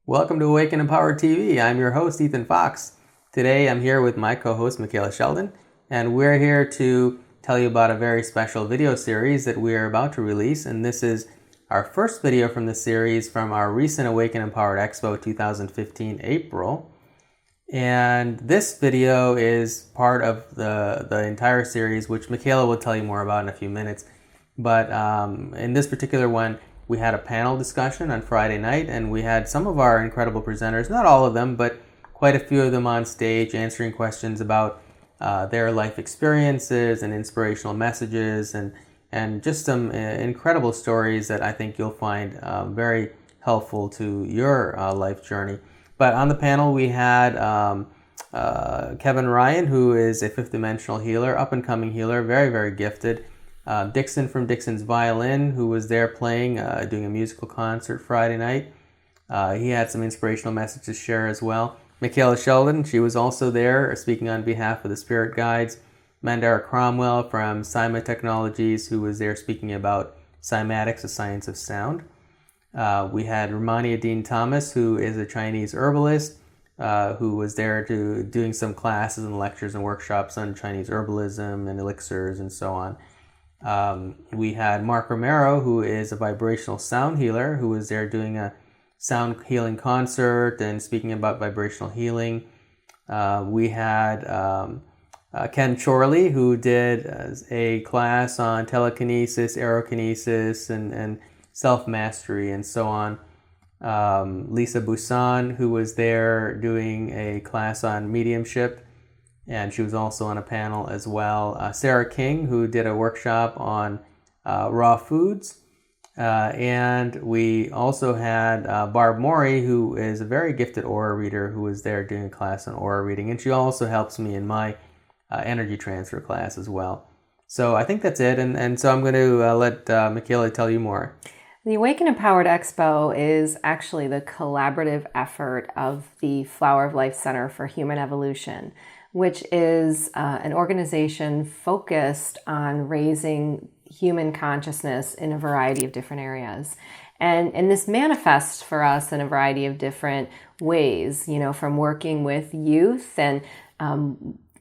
Welcome to Awake and Empowered TV. I'm your host, Ethann Fox. Today I'm here with my co-host, Micheila Sheldan, and we're here to tell you about a very special video series that we are about to release, and this is our first video from the series from our recent Awake and Empowered Expo 2015 April. And this video is part of the entire series, which Micheila will tell you more about in a few minutes. But in this particular one, we had a panel discussion on Friday night, and we had some of our incredible presenters, not all of them, but quite a few of them on stage answering questions about their life experiences and inspirational messages and just some incredible stories that I think you'll find very helpful to your life journey. But on the panel, we had Kevan Ryon, who is a fifth dimensional healer, up-and-coming healer, very, very gifted. Dixon from Dixon's Violin, who was there playing, doing a musical concert Friday night. He had some inspirational messages to share as well. Micheila Sheldan, she was also there speaking on behalf of the spirit guides. Mandara Cromwell from Cyma Technologies, who was there speaking about cymatics, the science of sound. We had Rehmannia Dean Thomas, who is a Chinese herbalist, who was there doing some classes and lectures and workshops on Chinese herbalism and elixirs and so on. We had Mark Romero, who is a vibrational sound healer, who was there doing a sound healing concert and speaking about vibrational healing. We had Ken Chorley, who did a class on telekinesis, aerokinesis, and self-mastery, and so on. Lisa Bousson, who was there doing a class on mediumship, and she was also on a panel as well. Sarah King, who did a workshop on raw foods. And we also had Barb Morey, who is a very gifted aura reader, who was there doing a class on aura reading. And she also helps me in my energy transfer class as well. So I think that's it. And so I'm going to let Micheila tell you more. The Awake and Empowered Expo is actually the collaborative effort of the Flower of Life Center for Human Evolution, which is an organization focused on raising human consciousness in a variety of different areas. And this manifests for us in a variety of different ways, you know, from working with youth and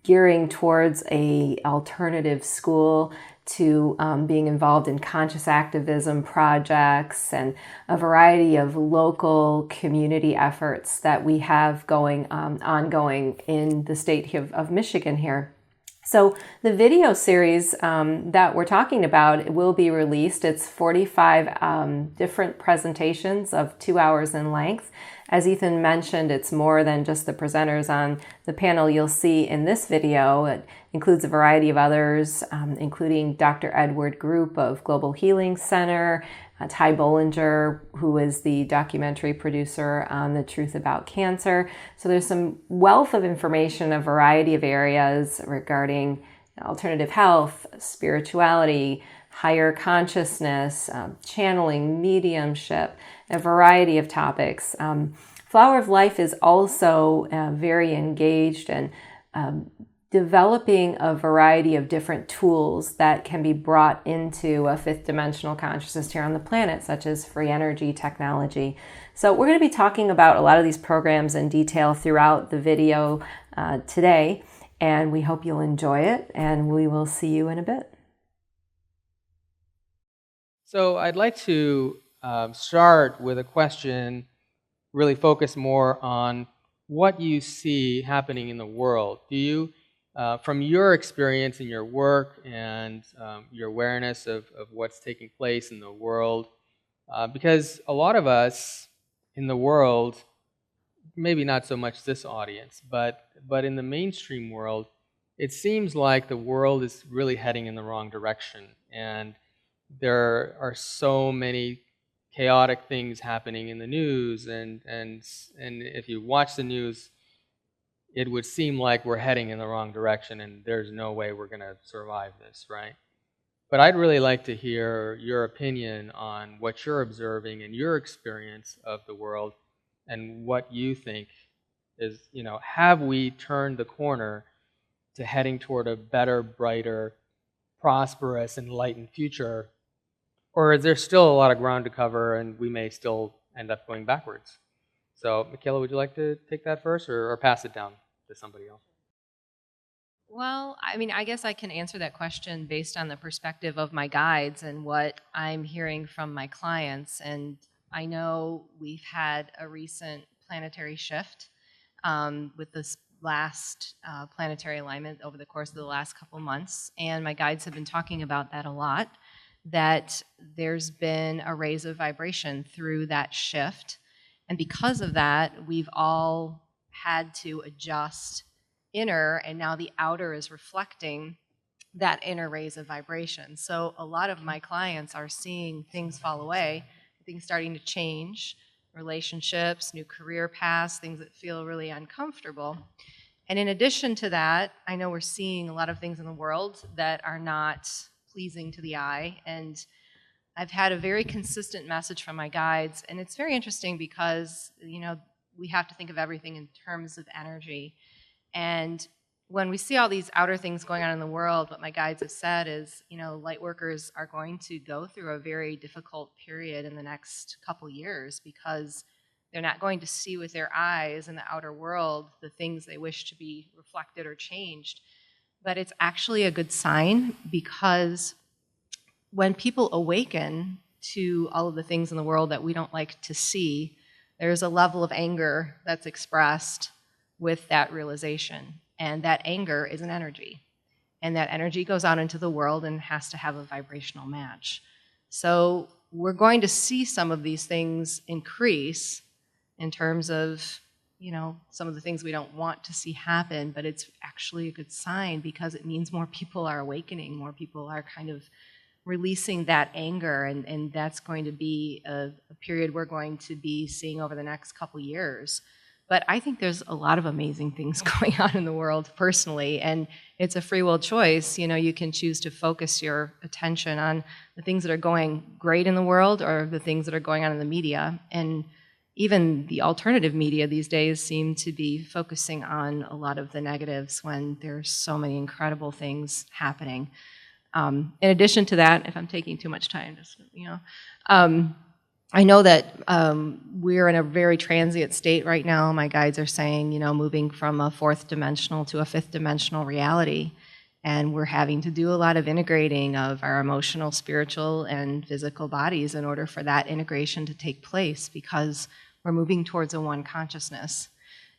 gearing towards a alternative school to being involved in conscious activism projects and a variety of local community efforts that we have ongoing in the state of Michigan here. So the video series that we're talking about will be released. It's 45 different presentations of 2 hours in length. As Ethann mentioned, it's more than just the presenters on the panel you'll see in this video. It includes a variety of others, including Dr. Edward Group of Global Healing Center, Ty Bollinger, who is the documentary producer on The Truth About Cancer. So there's some wealth of information in a variety of areas regarding alternative health, spirituality, higher consciousness, channeling, mediumship, a variety of topics. Flower of Life is also very engaged and developing a variety of different tools that can be brought into a fifth dimensional consciousness here on the planet, such as free energy technology. So we're going to be talking about a lot of these programs in detail throughout the video today, and we hope you'll enjoy it, and we will see you in a bit. So I'd like to start with a question, really focus more on what you see happening in the world. Do you, from your experience in your work and your awareness of what's taking place in the world, because a lot of us in the world, maybe not so much this audience, but in the mainstream world, it seems like the world is really heading in the wrong direction, and there are so many chaotic things happening in the news, and if you watch the news, it would seem like we're heading in the wrong direction and there's no way we're going to survive this, right? But I'd really like to hear your opinion on what you're observing and your experience of the world and what you think is, you know, have we turned the corner to heading toward a better, brighter, prosperous, enlightened future? Or is there still a lot of ground to cover and we may still end up going backwards? So, Micheila, would you like to take that first, or pass it down to somebody else? Well, I mean, I guess I can answer that question based on the perspective of my guides and what I'm hearing from my clients. And I know we've had a recent planetary shift with this last planetary alignment over the course of the last couple months. And my guides have been talking about that a lot, that there's been a raise of vibration through that shift. And because of that, we've all had to adjust inner, and now the outer is reflecting that inner raise of vibration. So a lot of my clients are seeing things fall away, things starting to change, relationships, new career paths, things that feel really uncomfortable. And in addition to that, I know we're seeing a lot of things in the world that are not pleasing to the eye. And I've had a very consistent message from my guides. And it's very interesting because, you know, we have to think of everything in terms of energy. And when we see all these outer things going on in the world, what my guides have said is, you know, light workers are going to go through a very difficult period in the next couple years because they're not going to see with their eyes in the outer world the things they wish to be reflected or changed. But it's actually a good sign, because when people awaken to all of the things in the world that we don't like to see, there's a level of anger that's expressed with that realization. And that anger is an energy. And that energy goes out into the world and has to have a vibrational match. So we're going to see some of these things increase in terms of, you know, some of the things we don't want to see happen, but it's actually a good sign because it means more people are awakening, more people are kind of releasing that anger, and that's going to be a period we're going to be seeing over the next couple years. But I think there's a lot of amazing things going on in the world personally, and it's a free will choice. You know, you can choose to focus your attention on the things that are going great in the world or the things that are going on in the media. And even the alternative media these days seem to be focusing on a lot of the negatives when there's so many incredible things happening. In addition to that, if I'm taking too much time, just, you know, I know that we're in a very transient state right now. My guides are saying, you know, moving from a fourth dimensional to a fifth dimensional reality. And we're having to do a lot of integrating of our emotional, spiritual, and physical bodies in order for that integration to take place, because we're moving towards a one consciousness.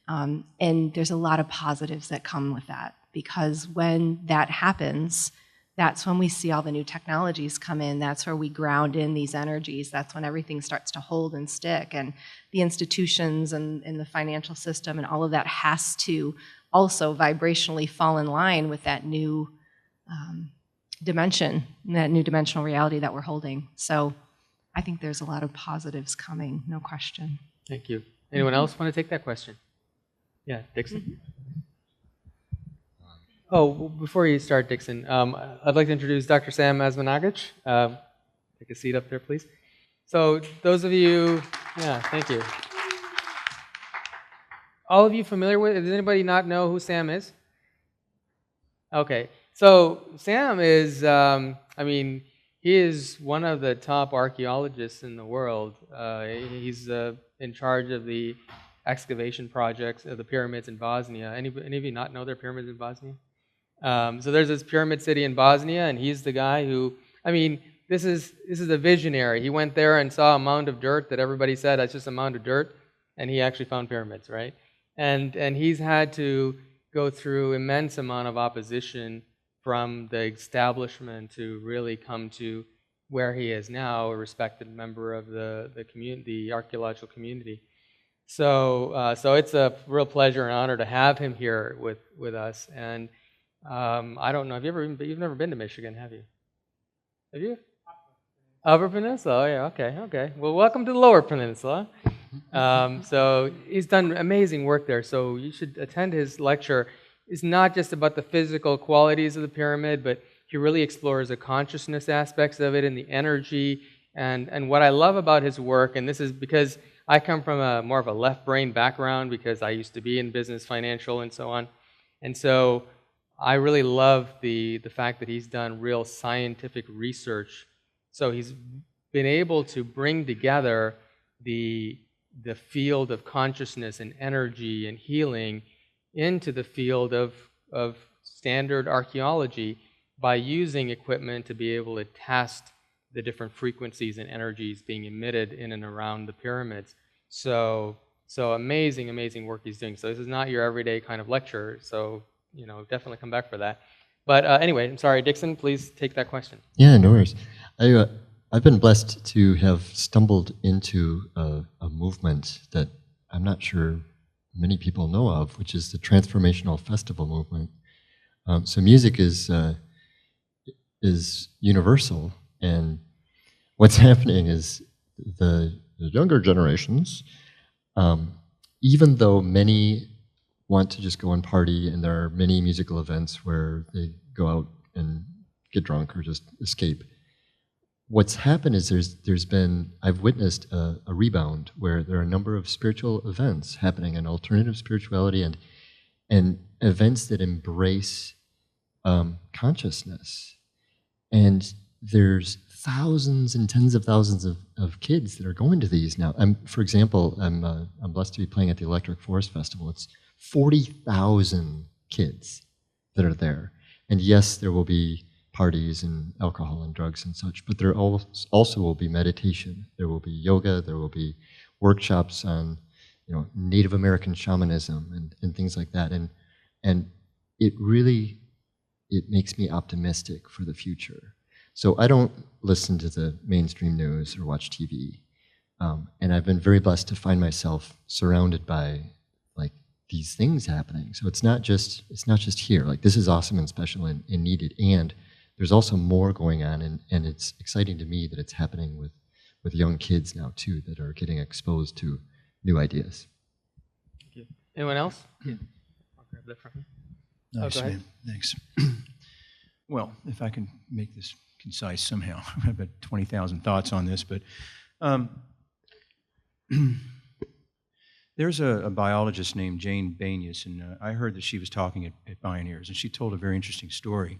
And there's a lot of positives that come with that, because when that happens, that's when we see all the new technologies come in. That's where we ground in these energies. That's when everything starts to hold and stick. And the institutions and the financial system and all of that has to also vibrationally fall in line with that new dimension, that new dimensional reality that we're holding. So I think there's a lot of positives coming, no question. Thank you. Anyone else want to take that question? Yeah, Dixon? Oh, before you start, Dixon, I'd like to introduce Dr. Sam Osmanagich. Take a seat up there, please. So those of you, yeah, thank you. All of you familiar with, does anybody not know who Sam is? Okay, so Sam is, I mean, he is one of the top archaeologists in the world. He's in charge of the excavation projects of the pyramids in Bosnia. Any of you not know there are pyramids in Bosnia? So there's this pyramid city in Bosnia, and he's the guy who, I mean, this is a visionary. He went there and saw a mound of dirt that everybody said, that's just a mound of dirt, and he actually found pyramids, right? And he's had to go through immense amount of opposition from the establishment to really come to where he is now, a respected member of the community, the archaeological community. So it's a real pleasure and honor to have him here with us. And I don't know, you've never been to Michigan, have you? Have you? Upper Peninsula? Oh yeah, okay. Well, welcome to the Lower Peninsula. So he's done amazing work there, so you should attend his lecture. It's not just about the physical qualities of the pyramid, but he really explores the consciousness aspects of it and the energy. And what I love about his work, and this is because I come from more of a left brain background because I used to be in business, financial, and so on. And so I really love the fact that he's done real scientific research. So he's been able to bring together the the field of consciousness and energy and healing into the field of standard archaeology by using equipment to be able to test the different frequencies and energies being emitted in and around the pyramids. So amazing, amazing work he's doing. So this is not your everyday kind of lecture, so definitely come back for that. But anyway, I'm sorry, Dixon, please take that question. Yeah, no worries. I've been blessed to have stumbled into a movement that I'm not sure many people know of, which is the Transformational Festival movement. So music is universal, and what's happening is the younger generations, even though many want to just go and party, and there are many musical events where they go out and get drunk or just escape. What's happened is I've witnessed a rebound where there are a number of spiritual events happening, and alternative spirituality and events that embrace consciousness. And there's thousands and tens of thousands of kids that are going to these now. For example, I'm blessed to be playing at the Electric Forest Festival. It's 40,000 kids that are there. And yes, there will be parties and alcohol and drugs and such, but there also will be meditation. There will be yoga. There will be workshops on, Native American shamanism and things like that. And it makes me optimistic for the future. So I don't listen to the mainstream news or watch TV, and I've been very blessed to find myself surrounded by these things happening. So it's not just here. This is awesome and special and needed, and there's also more going on, and it's exciting to me that it's happening with young kids now too, that are getting exposed to new ideas. Thank you. Anyone else? Yeah. I'll grab that from you. Nice, man. Thanks. Well, if I can make this concise somehow, I have about 20,000 thoughts on this, but there's a biologist named Jane Banyas, and I heard that she was talking at Pioneers, and she told a very interesting story.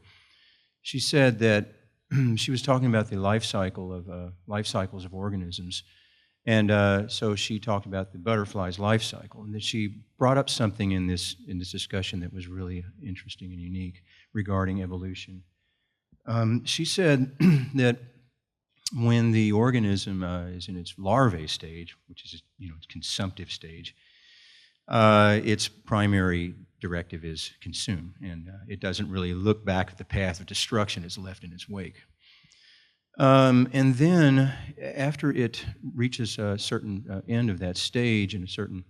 She said that she was talking about the life cycles of organisms, and so she talked about the butterfly's life cycle, and that she brought up something in this discussion that was really interesting and unique regarding evolution. She said that when the organism is in its larvae stage, which is its consumptive stage, its primary directive is consume, and it doesn't really look back at the path of destruction it's left in its wake. And then, after it reaches a certain end of that stage and a certain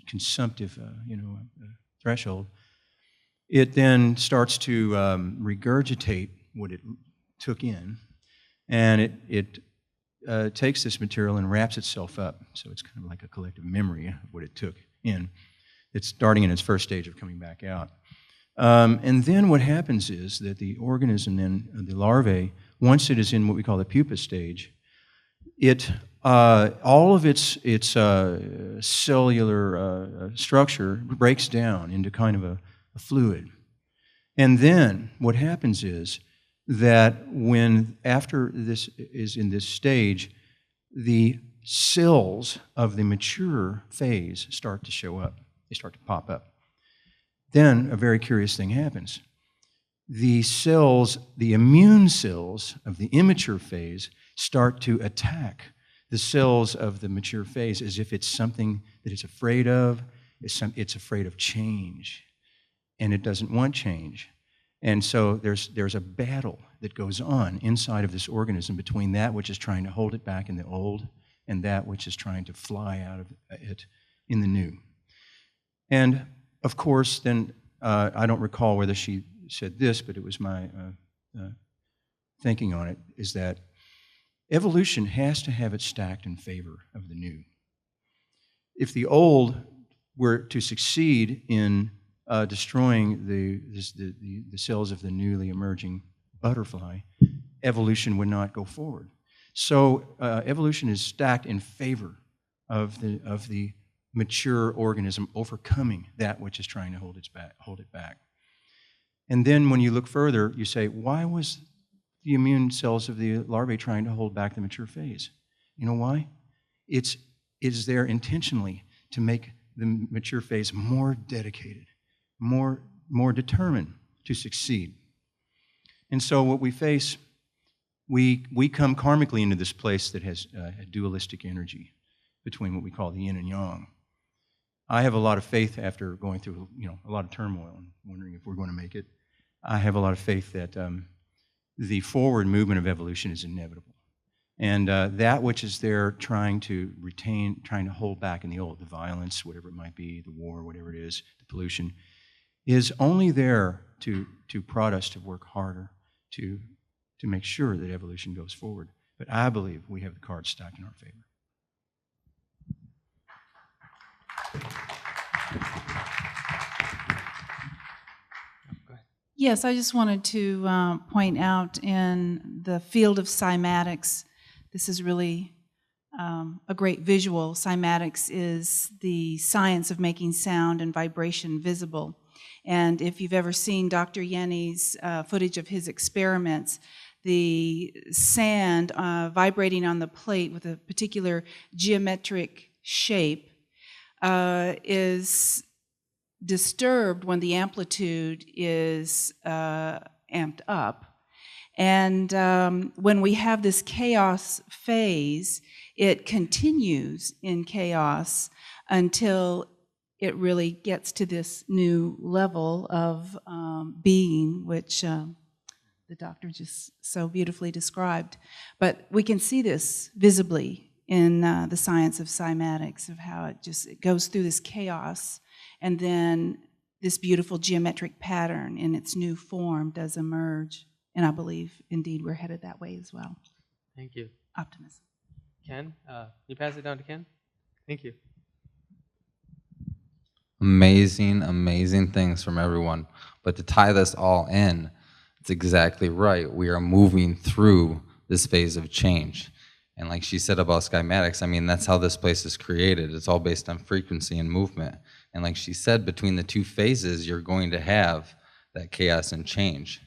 consumptive, threshold, it then starts to regurgitate what it took in, and it takes this material and wraps itself up. So it's kind of like a collective memory of what it took in. It's starting in its first stage of coming back out. And then what happens is that the organism, then the larvae, once it is in what we call the pupa stage, all of its cellular structure breaks down into kind of a fluid. And then what happens is that after this is in this stage, the cells of the mature phase start to show up. They start to pop up. Then a very curious thing happens. The immune cells of the immature phase start to attack the cells of the mature phase as if it's something that it's afraid of. It's afraid of change, and it doesn't want change. And so there's a battle that goes on inside of this organism between that which is trying to hold it back in the old and that which is trying to fly out of it in the new. And of course, then I don't recall whether she said this, but it was my thinking on it, is that evolution has to have it stacked in favor of the new. If the old were to succeed in destroying the cells of the newly emerging butterfly, evolution would not go forward. So evolution is stacked in favor of the mature organism overcoming that which is trying to hold it back. And then when you look further, you say, why was the immune cells of the larvae trying to hold back the mature phase? You know why? It's is there intentionally to make the mature phase more dedicated, more determined to succeed. And so what we face, we come karmically into this place that has a dualistic energy between what we call the yin and yang. I have a lot of faith after going through a lot of turmoil and wondering if we're going to make it. I have a lot of faith that the forward movement of evolution is inevitable. And that which is there trying to retain, trying to hold back in the old, the violence, whatever it might be, the war, whatever it is, the pollution, is only there to prod us to work harder, to make sure that evolution goes forward. But I believe we have the cards stacked in our favor. Yes, I just wanted to point out in the field of cymatics, this is really a great visual. Cymatics is the science of making sound and vibration visible. And if you've ever seen Dr. Yenny's footage of his experiments, the sand vibrating on the plate with a particular geometric shape is disturbed when the amplitude is amped up. And when we have this chaos phase, it continues in chaos until it really gets to this new level of being, which the doctor just so beautifully described. But we can see this visibly in the science of cymatics, of how it goes through this chaos, and then this beautiful geometric pattern in its new form does emerge. And I believe, indeed, we're headed that way as well. Thank you. Optimism. Ken, you pass it down to Ken? Thank you. Amazing, amazing things from everyone. But to tie this all in, it's exactly right. We are moving through this phase of change. And like she said about schematics, I mean, that's how this place is created. It's all based on frequency and movement. And like she said, between the two phases, you're going to have that chaos and change.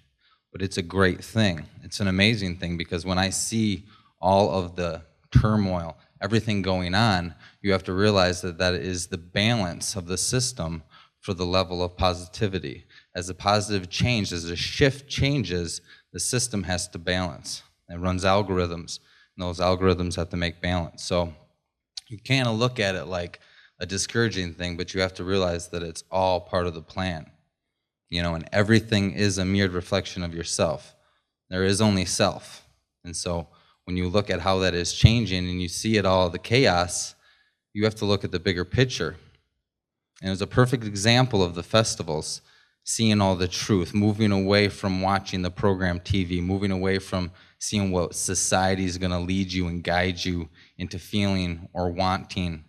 But it's a great thing. It's an amazing thing, because when I see all of the turmoil, everything going on, you have to realize that that is the balance of the system for the level of positivity. As a positive change, as a shift changes, the system has to balance. It runs algorithms, and those algorithms have to make balance. So you can't look at it like a discouraging thing, but you have to realize that it's all part of the plan. And everything is a mirrored reflection of yourself. There is only self. And so when you look at how that is changing and you see it all, the chaos, you have to look at the bigger picture. And it was a perfect example of the festivals, seeing all the truth, moving away from watching the program TV, moving away from seeing what society is going to lead you and guide you into feeling or wanting,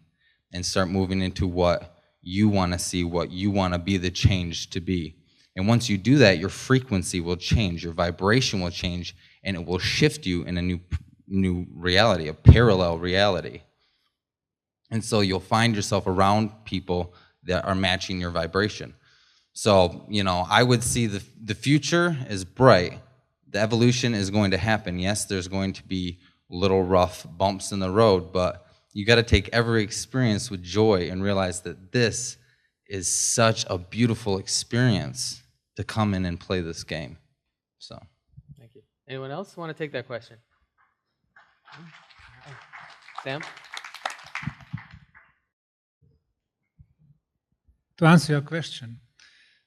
and start moving into what you want to see, what you want to be the change to be. And once you do that, your frequency will change, your vibration will change, and it will shift you in a new reality, a parallel reality. And so you'll find yourself around people that are matching your vibration. So, I would see the future is bright. The evolution is going to happen. Yes, there's going to be little rough bumps in the road, but you got to take every experience with joy and realize that this is such a beautiful experience to come in and play this game. So, thank you. Anyone else want to take that question? Sam? To answer your question,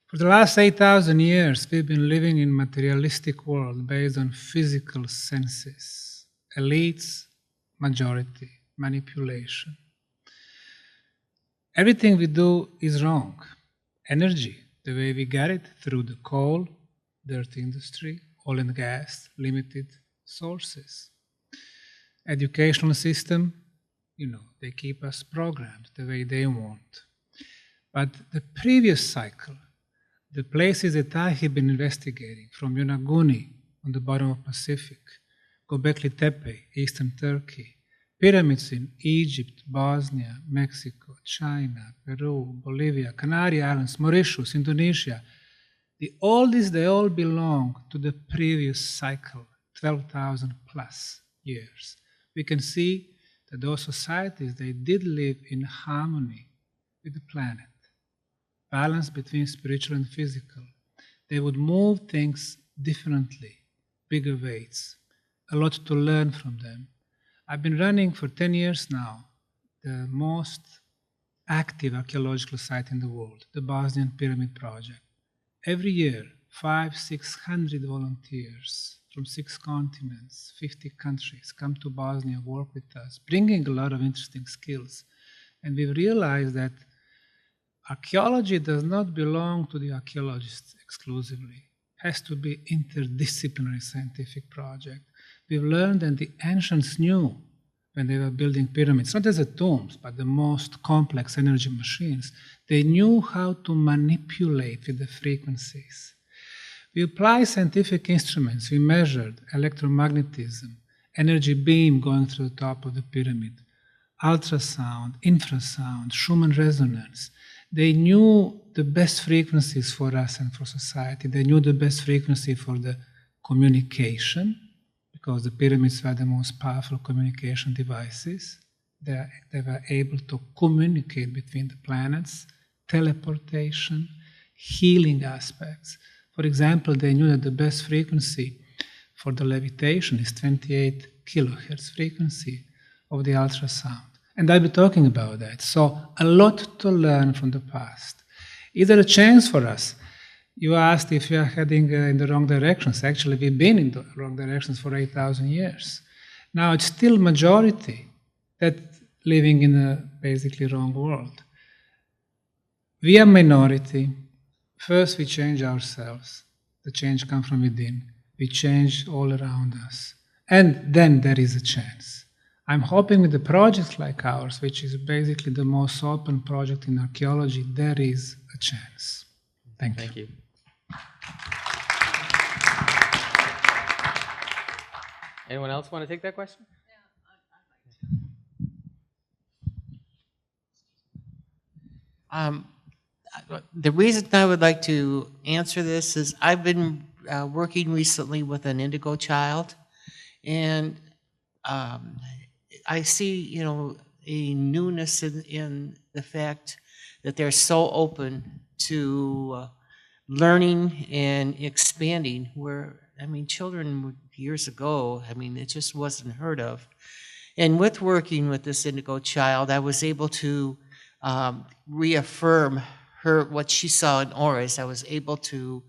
for the last 8,000 years, we've been living in a materialistic world based on physical senses, elites, majority, manipulation. Everything we do is wrong. Energy, the way we get it, through the coal, dirt industry, oil and gas, limited sources. Educational system, they keep us programmed the way they want. But the previous cycle, the places that I have been investigating, from Yonaguni on the bottom of Pacific, Göbekli Tepe, eastern Turkey, pyramids in Egypt, Bosnia, Mexico, China, Peru, Bolivia, Canary Islands, Mauritius, Indonesia, they all belong to the previous cycle, 12,000 plus years. We can see that those societies, they did live in harmony with the planet, balance between spiritual and physical. They would move things differently, bigger weights, a lot to learn from them. I've been running for 10 years now the most active archaeological site in the world, the Bosnian Pyramid Project. Every year, 500-600 volunteers from 6 continents, 50 countries come to Bosnia, work with us, bringing a lot of interesting skills. And we've realized that archaeology does not belong to the archaeologists exclusively. It has to be interdisciplinary scientific project. We've learned that the ancients knew when they were building pyramids, not as a tombs, but the most complex energy machines, they knew how to manipulate with the frequencies. We applied scientific instruments. We measured electromagnetism, energy beam going through the top of the pyramid, ultrasound, infrasound, Schumann resonance. They knew the best frequencies for us and for society. They knew the best frequency for the communication, because the pyramids were the most powerful communication devices. They were able to communicate between the planets, teleportation, healing aspects. For example, they knew that the best frequency for the levitation is 28 kilohertz frequency of the ultrasound. And I'll be talking about that. So a lot to learn from the past. Is there a chance for us? You asked if we are heading in the wrong directions. Actually, we've been in the wrong directions for 8,000 years. Now it's still majority that living in a basically wrong world. We are minority. First, we change ourselves. The change comes from within. We change all around us. And then there is a chance. I'm hoping with the projects like ours, which is basically the most open project in archaeology, there is a chance. Thank you. Anyone else want to take that question? The reason I would like to answer this is I've been working recently with an indigo child, and I see, a newness in the fact that they're so open to learning and expanding, where, children years ago, it just wasn't heard of. And with working with this indigo child, I was able to reaffirm what she saw in auras. I was able to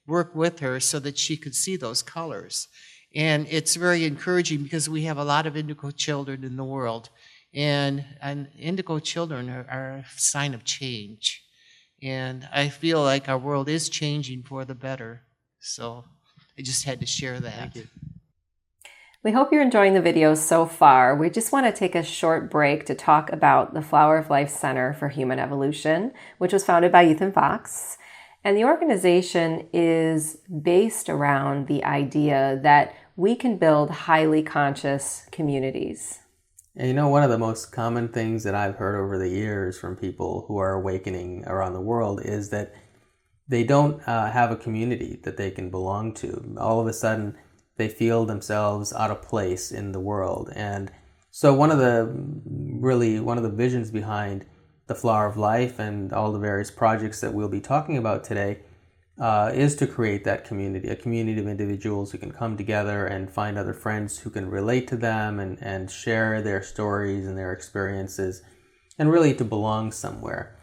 work with her so that she could see those colors. And it's very encouraging because we have a lot of indigo children in the world. And indigo children are a sign of change. And I feel like our world is changing for the better. So I just had to share that. Thank you. We hope you're enjoying the videos so far. We just want to take a short break to talk about the Flower of Life Center for Human Evolution, which was founded by Ethann Fox. And the organization is based around the idea that we can build highly conscious communities. And one of the most common things that I've heard over the years from people who are awakening around the world is that they don't have a community that they can belong to. All of a sudden, they feel themselves out of place in the world. And so one of the visions behind the Flower of Life and all the various projects that we'll be talking about today is to create that community, a community of individuals who can come together and find other friends who can relate to them and share their stories and their experiences, and really to belong somewhere.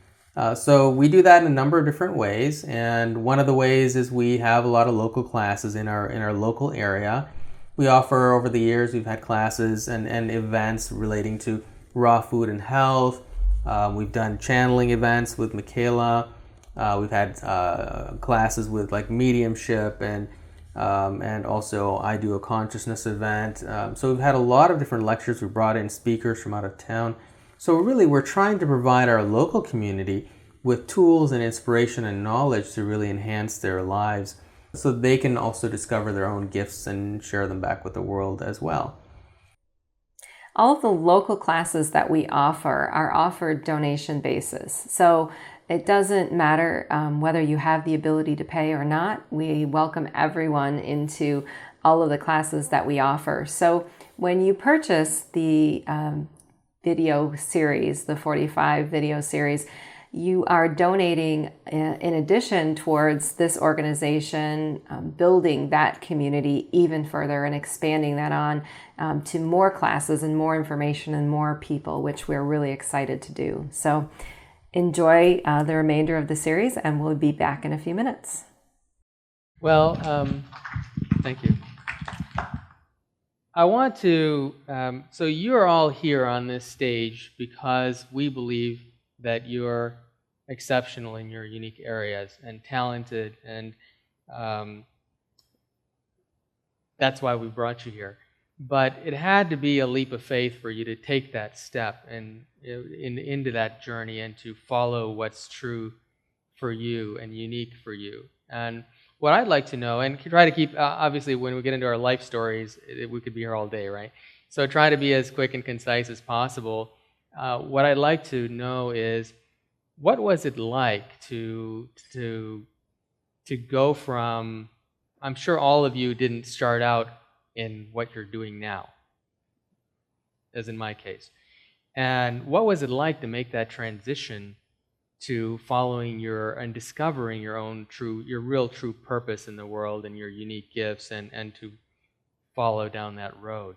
So we do that in a number of different ways, and one of the ways is we have a lot of local classes in our local area. We offer, over the years, we've had classes and events relating to raw food and health. We've done channeling events with Micheila. We've had classes with like mediumship, and also I do a consciousness event. So we've had a lot of different lectures. We brought in speakers from out of town. So really we're trying to provide our local community with tools and inspiration and knowledge to really enhance their lives, so they can also discover their own gifts and share them back with the world as well. All of the local classes that we offer are offered donation basis. So it doesn't matter whether you have the ability to pay or not. We welcome everyone into all of the classes that we offer. So when you purchase the video series, the 45 video series, you are donating in addition towards this organization, building that community even further and expanding that on to more classes and more information and more people, which we're really excited to do. So enjoy the remainder of the series, and we'll be back in a few minutes. Well, thank you. I want to, so you're all here on this stage because we believe that you're exceptional in your unique areas and talented, and that's why we brought you here. But it had to be a leap of faith for you to take that step and into that journey and to follow what's true for you and unique for you. And what I'd like to know, and try to keep, obviously when we get into our life stories, we could be here all day, right? So try to be as quick and concise as possible. What I'd like to know is, what was it like to go from, I'm sure all of you didn't start out in what you're doing now, as in my case. And what was it like to make that transition to following and discovering your real true purpose in the world and your unique gifts, and to follow down that road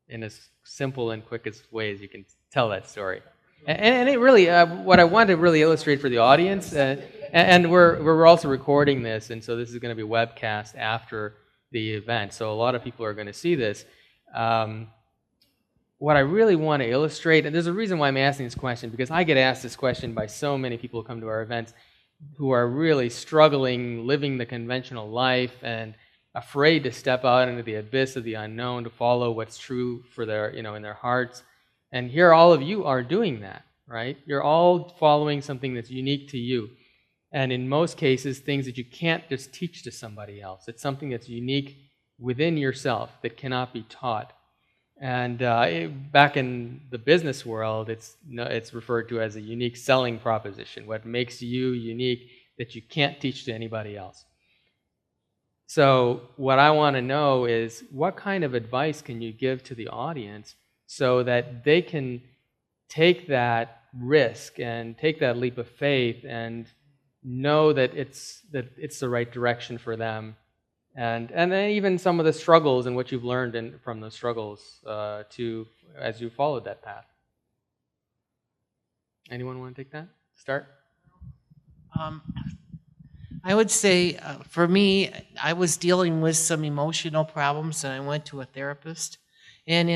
in as simple and quick as way as you can tell that story? And it really, what I want to really illustrate for the audience, and we're also recording this, and so this is going to be webcast after the event, so a lot of people are going to see this. What I really want to illustrate, and there's a reason why I'm asking this question, because I get asked this question by so many people who come to our events who are really struggling, living the conventional life, and afraid to step out into the abyss of the unknown to follow what's true for their, in their hearts. And here all of you are doing that, right? You're all following something that's unique to you. And in most cases, things that you can't just teach to somebody else. It's something that's unique within yourself that cannot be taught. And back in the business world, it's referred to as a unique selling proposition, what makes you unique that you can't teach to anybody else. So what I want to know is, what kind of advice can you give to the audience so that they can take that risk and take that leap of faith and know that it's the right direction for them, and then even some of the struggles and what you've learned from those struggles as you followed that path. Anyone want to take that? Start? I would say, for me, I was dealing with some emotional problems, and I went to a therapist. And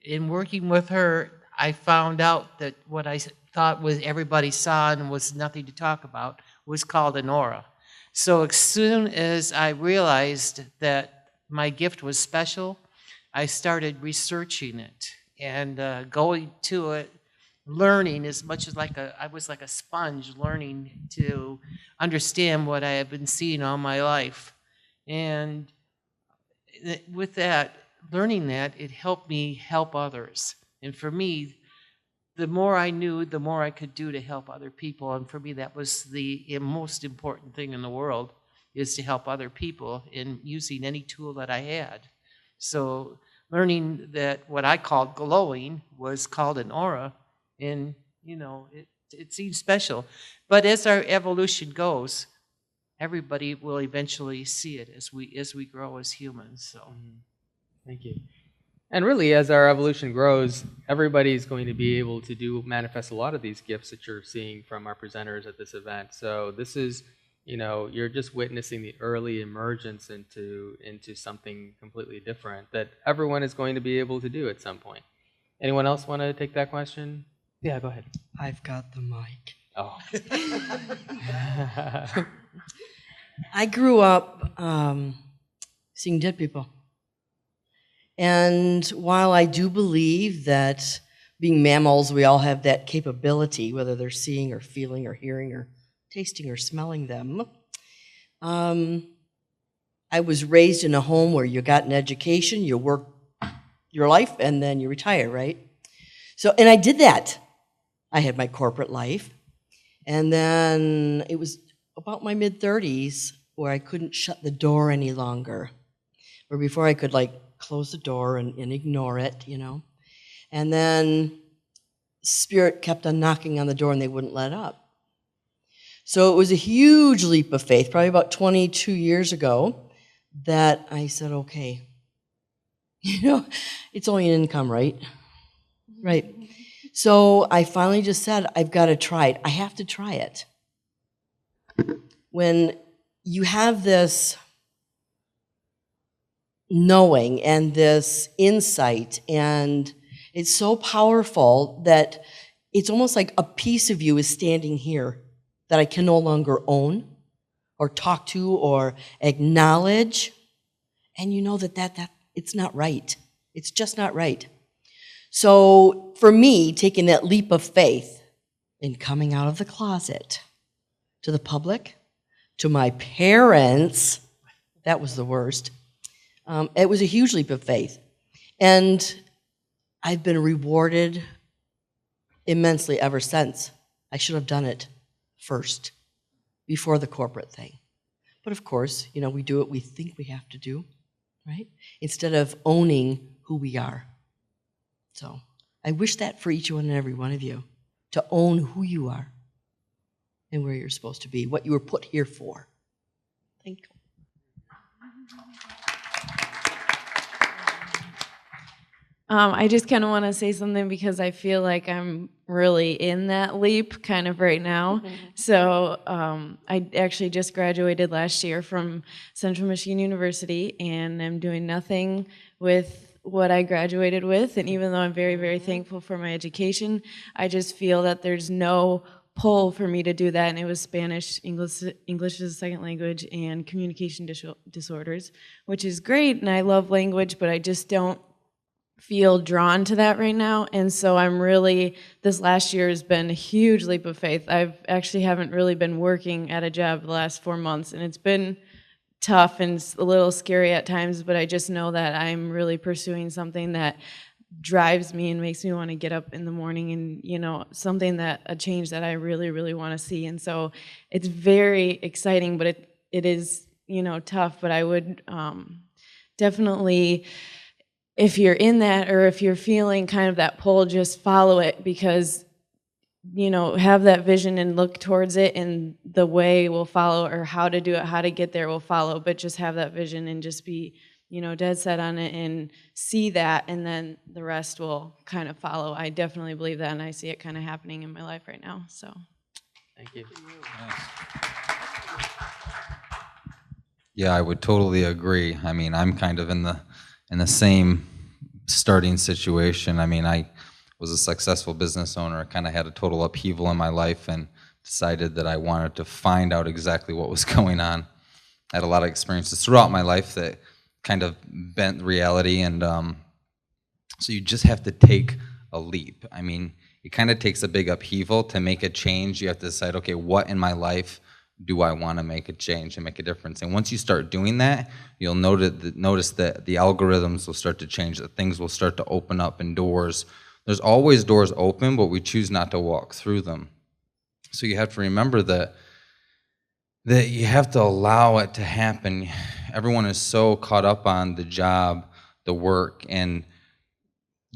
in working with her, I found out that what I thought was everybody saw and was nothing to talk about was called an aura. So as soon as I realized that my gift was special, I started researching it and going to it, learning as much as I was like a sponge, learning to understand what I had been seeing all my life. And with that, learning that, it helped me help others. And for me, the more I knew, the more I could do to help other people. And for me, that was the most important thing in the world, is to help other people in using any tool that I had. So learning that what I called glowing was called an aura, and it seems special. But as our evolution goes, everybody will eventually see it as we grow as humans. So Thank you. And really, as our evolution grows, everybody's going to be able to manifest a lot of these gifts that you're seeing from our presenters at this event. So this is, you're just witnessing the early emergence into something completely different that everyone is going to be able to do at some point. Anyone else want to take that question? Yeah, go ahead. I've got the mic. Oh. I grew up seeing dead people. And while I do believe that being mammals, we all have that capability, whether they're seeing or feeling or hearing or tasting or smelling them, I was raised in a home where you got an education, you work your life, and then you retire, right? So, and I did that. I had my corporate life. And then it was about my mid-30s where I couldn't shut the door any longer. Where before I could close the door and ignore it, And then Spirit kept on knocking on the door and they wouldn't let up. So it was a huge leap of faith, probably about 22 years ago, that I said, okay, it's only an income, right? Right. So I finally just said, I've got to try it. I have to try it. When you have this knowing and this insight, and it's so powerful that it's almost like a piece of you is standing here that I can no longer own or talk to or acknowledge, and you know that it's not right. It's just not right. So for me, taking that leap of faith and coming out of the closet to the public, to my parents, that was the worst. It was a huge leap of faith. And I've been rewarded immensely ever since. I should have done it first, before the corporate thing. But of course, we do what we think we have to do, right? Instead of owning who we are. So I wish that for each one and every one of you, to own who you are and where you're supposed to be, what you were put here for. Thank you. I just kind of want to say something because I feel like I'm really in that leap kind of right now. So I actually just graduated last year from Central Michigan University, and I'm doing nothing with what I graduated with. And even though I'm very, very thankful for my education, I just feel that there's no pull for me to do that. And it was Spanish, English as a second language, and communication disorders, which is great. And I love language, but I just don't feel drawn to that right now. And so this last year has been a huge leap of faith. Haven't really been working at a job the last 4 months, and it's been tough and a little scary at times, but I just know that I'm really pursuing something that drives me and makes me want to get up in the morning, and a change that I really, really want to see. And so it's very exciting, but it is tough. But I would definitely, if you're in that, or if you're feeling kind of that pull, just follow it, because have that vision and look towards it, and the way will follow, or how to do it, how to get there will follow. But just have that vision and just be dead set on it and see that, and then the rest will kind of follow. I definitely believe that, and I see it kind of happening in my life right now. So thank you. Yeah, I would totally agree. I mean, I'm kind of in the same starting situation. I mean, I was a successful business owner. I kind of had a total upheaval in my life and decided that I wanted to find out exactly what was going on. I had a lot of experiences throughout my life that kind of bent reality, and so you just have to take a leap. I mean, it kind of takes a big upheaval to make a change. You have to decide, okay, what in my life do I want to make a change and make a difference? And once you start doing that, you'll notice that the algorithms will start to change, that things will start to open up, and doors. There's always doors open, but we choose not to walk through them. So you have to remember that you have to allow it to happen. Everyone is so caught up on the job, the work, and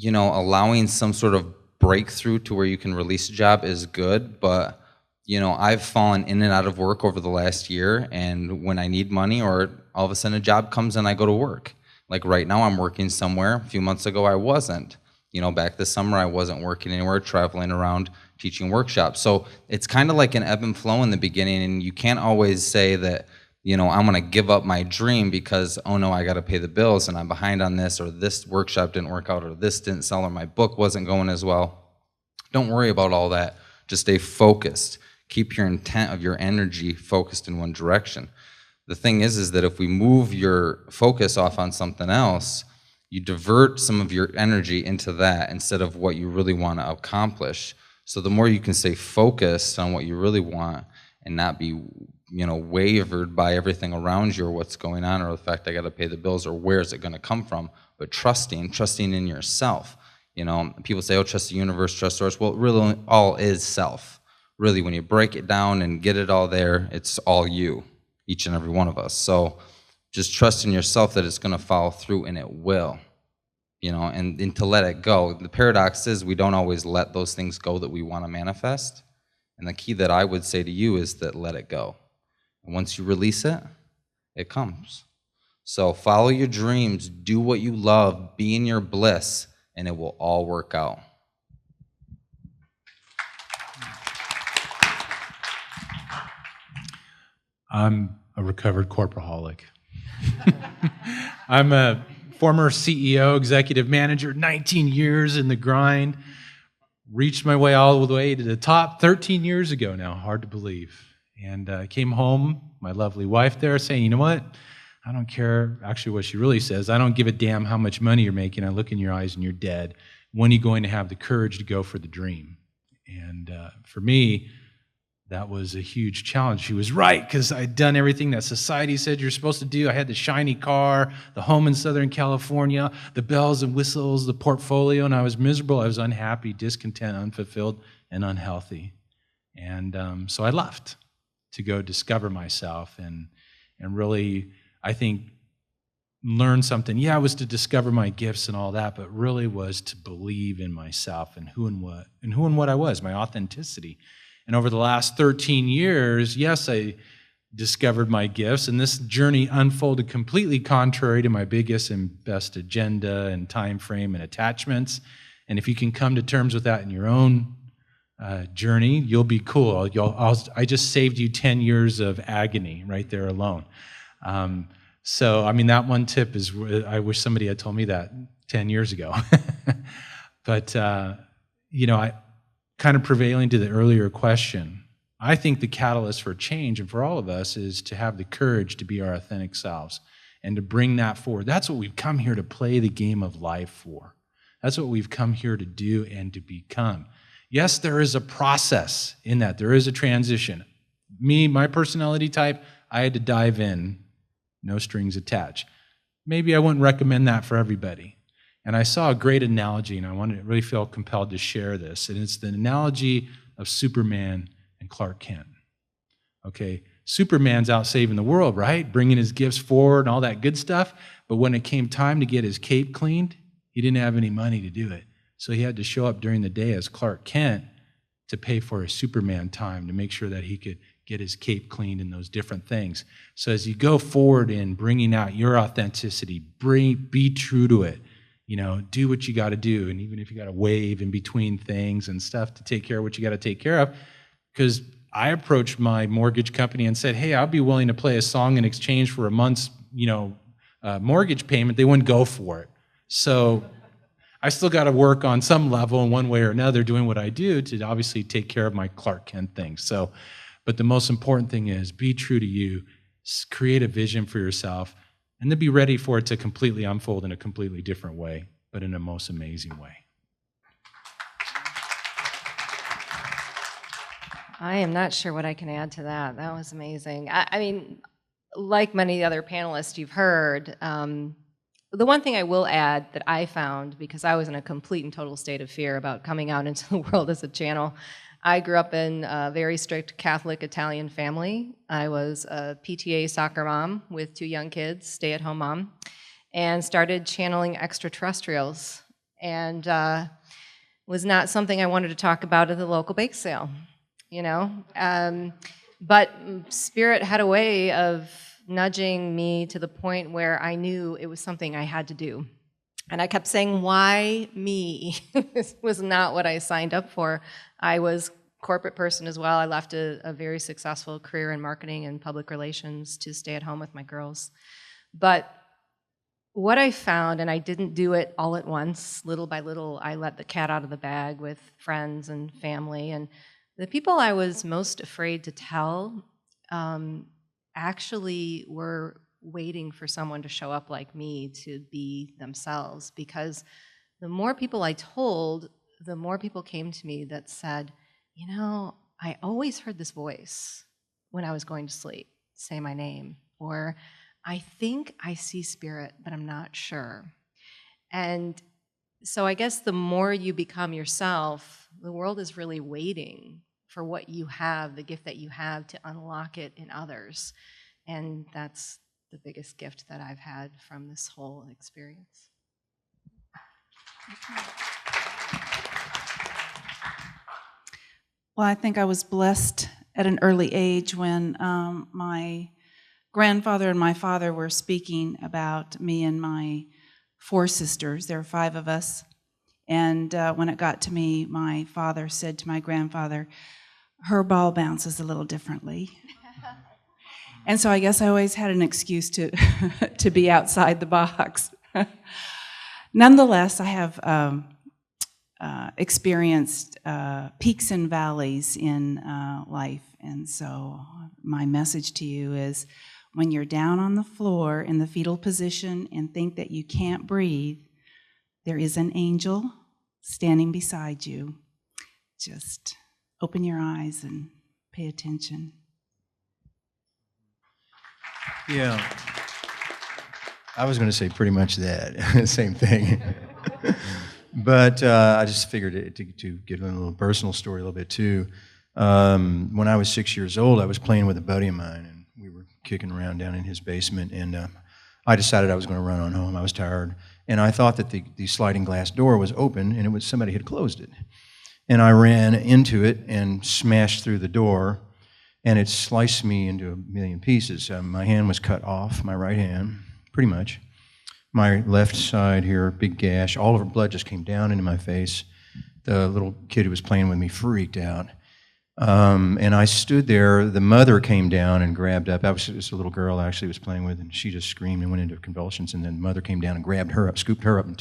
allowing some sort of breakthrough to where you can release a job is good, but I've fallen in and out of work over the last year, and when I need money, or all of a sudden a job comes and I go to work. Like right now I'm working somewhere. A few months ago I wasn't. Back this summer I wasn't working anywhere, traveling around teaching workshops. So it's kind of like an ebb and flow in the beginning, and you can't always say that, I'm going to give up my dream because, oh no, I got to pay the bills and I'm behind on this, or this workshop didn't work out, or this didn't sell, or my book wasn't going as well. Don't worry about all that. Just stay focused. Keep your intent of your energy focused in one direction. The thing is that if we move your focus off on something else, you divert some of your energy into that instead of what you really want to accomplish. So the more you can stay focused on what you really want and not be, wavered by everything around you, or what's going on, or the fact I got to pay the bills, or where is it going to come from, but trusting in yourself. People say, oh, trust the universe, trust source. Well, really all is self. Really, when you break it down and get it all there, it's all you, each and every one of us. So just trust in yourself that it's going to follow through, and it will. and to let it go. The paradox is we don't always let those things go that we want to manifest. And the key that I would say to you is that let it go. And once you release it, it comes. So follow your dreams, do what you love, be in your bliss, and it will all work out. I'm a recovered corporaholic. I'm a former CEO, executive manager, 19 years in the grind. Reached my way all the way to the top 13 years ago now, hard to believe. And came home, my lovely wife there, saying, you know what? I don't care, actually what she really says, I don't give a damn how much money you're making. I look in your eyes and you're dead. When are you going to have the courage to go for the dream? And for me, that was a huge challenge. She was right, because I'd done everything that society said you're supposed to do. I had the shiny car, the home in Southern California, the bells and whistles, the portfolio, and I was miserable. I was unhappy, discontent, unfulfilled, and unhealthy. And so I left to go discover myself and really, I think, learn something. Yeah, it was to discover my gifts and all that, but really was to believe in myself and who and what I was, my authenticity. And over the last 13 years, yes, I discovered my gifts, and this journey unfolded completely contrary to my biggest and best agenda and time frame and attachments. And if you can come to terms with that in your own journey, you'll be cool. I just saved you 10 years of agony right there alone. So, I mean, that one tip is, I wish somebody had told me that 10 years ago. But, I kind of prevailing to the earlier question, I think the catalyst for change and for all of us is to have the courage to be our authentic selves and to bring that forward. That's what we've come here to play the game of life for. That's what we've come here to do and to become. Yes, there is a process in that. There is a transition. Me, my personality type, I had to dive in, no strings attached. Maybe I wouldn't recommend that for everybody. And I saw a great analogy, and I really feel compelled to share this. And it's the analogy of Superman and Clark Kent. Okay, Superman's out saving the world, right? Bringing his gifts forward and all that good stuff. But when it came time to get his cape cleaned, he didn't have any money to do it. So he had to show up during the day as Clark Kent to pay for his Superman time to make sure that he could get his cape cleaned and those different things. So as you go forward in bringing out your authenticity, be true to it. Do what you got to do. And even if you got to wave in between things and stuff to take care of what you got to take care of, because I approached my mortgage company and said, hey, I'll be willing to play a song in exchange for a month's, mortgage payment. They wouldn't go for it. So I still got to work on some level in one way or another doing what I do to obviously take care of my Clark Kent things. So, but the most important thing is be true to you, create a vision for yourself, and then be ready for it to completely unfold in a completely different way, but in a most amazing way. I am not sure what I can add to that. That was amazing. I mean, like many other panelists you've heard, the one thing I will add that I found, because I was in a complete and total state of fear about coming out into the world as a channel, I grew up in a very strict Catholic Italian family. I was a PTA soccer mom with 2 young kids, stay-at-home mom, and started channeling extraterrestrials. And was not something I wanted to talk about at the local bake sale, But Spirit had a way of nudging me to the point where I knew it was something I had to do. And I kept saying, why me? This was not what I signed up for. I was a corporate person as well. I left a very successful career in marketing and public relations to stay at home with my girls. But what I found, and I didn't do it all at once, little by little, I let the cat out of the bag with friends and family. And the people I was most afraid to tell actually were waiting for someone to show up like me to be themselves, because the more people I told, the more people came to me that said, I always heard this voice when I was going to sleep say my name, or I think I see Spirit, but I'm not sure. And so I guess the more you become yourself, the world is really waiting for what you have, the gift that you have, to unlock it in others. And that's the biggest gift that I've had from this whole experience. Well, I think I was blessed at an early age when my grandfather and my father were speaking about me and my 4 sisters. There were 5 of us. And when it got to me, my father said to my grandfather, "Her ball bounces a little differently." And so I guess I always had an excuse to to be outside the box. Nonetheless, I have experienced peaks and valleys in life. And so my message to you is, when you're down on the floor in the fetal position and think that you can't breathe, there is an angel standing beside you. Just open your eyes and pay attention. Yeah. I was going to say pretty much that, same thing. But I just figured to get a little personal story a little bit too. When I was 6 years old, I was playing with a buddy of mine, and we were kicking around down in his basement, and I decided I was going to run on home. I was tired, and I thought that the sliding glass door was open, and it was somebody had closed it. And I ran into it and smashed through the door, and it sliced me into a million pieces. My hand was cut off, my right hand, pretty much. My left side here, big gash, all of her blood just came down into my face. The little kid who was playing with me freaked out. And I stood there. The mother came down and grabbed up. It was a little girl I actually was playing with, and she just screamed and went into convulsions. And then the mother came down and grabbed her up, scooped her up, and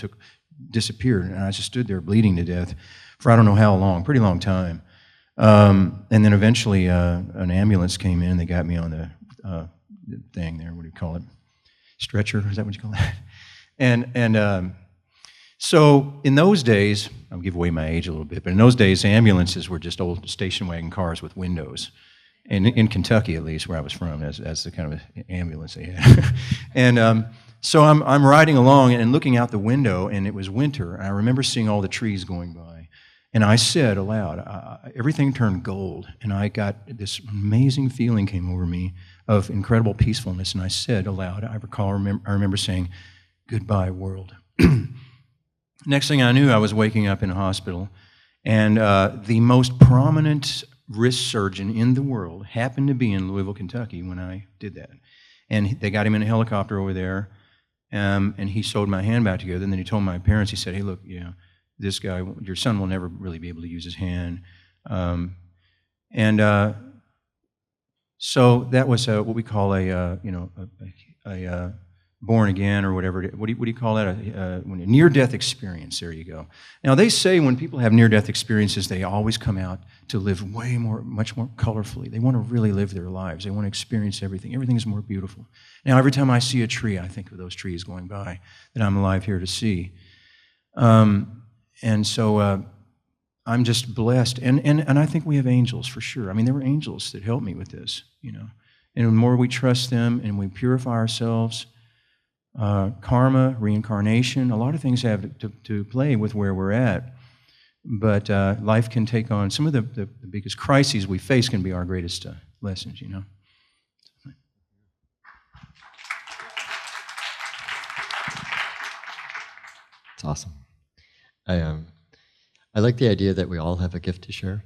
disappeared. And I just stood there bleeding to death for I don't know how long, pretty long time. And then eventually an ambulance came in. They got me on the thing there. What do you call it? Stretcher? Is that what you call that? And so in those days, I'll give away my age a little bit, but in those days, ambulances were just old station wagon cars with windows. And in Kentucky, at least, where I was from, that's the kind of ambulance they had. And so I'm riding along and looking out the window, and it was winter, and I remember seeing all the trees going by. And I said aloud, everything turned gold, and I got this amazing feeling came over me of incredible peacefulness, and I said aloud, I remember saying, "Goodbye, world." Next thing I knew, I was waking up in a hospital, and the most prominent wrist surgeon in the world happened to be in Louisville, Kentucky when I did that. And they got him in a helicopter over there, and he sewed my hand back together, and then he told my parents, he said, "Hey, look, you know, this guy, your son will never really be able to use his hand." So that was what we call a born again or whatever. What do you call that? A near-death experience. There you go. Now they say when people have near-death experiences, they always come out to live much more colorfully. They want to really live their lives. They want to experience everything. Everything is more beautiful. Now every time I see a tree, I think of those trees going by that I'm alive here to see. And so I'm just blessed, and I think we have angels for sure. I mean, there were angels that helped me with this, you know. And the more we trust them and we purify ourselves, karma, reincarnation, a lot of things have to play with where we're at. But life can take on some of the biggest crises we face can be our greatest lessons, you know. It's awesome. I like the idea that we all have a gift to share.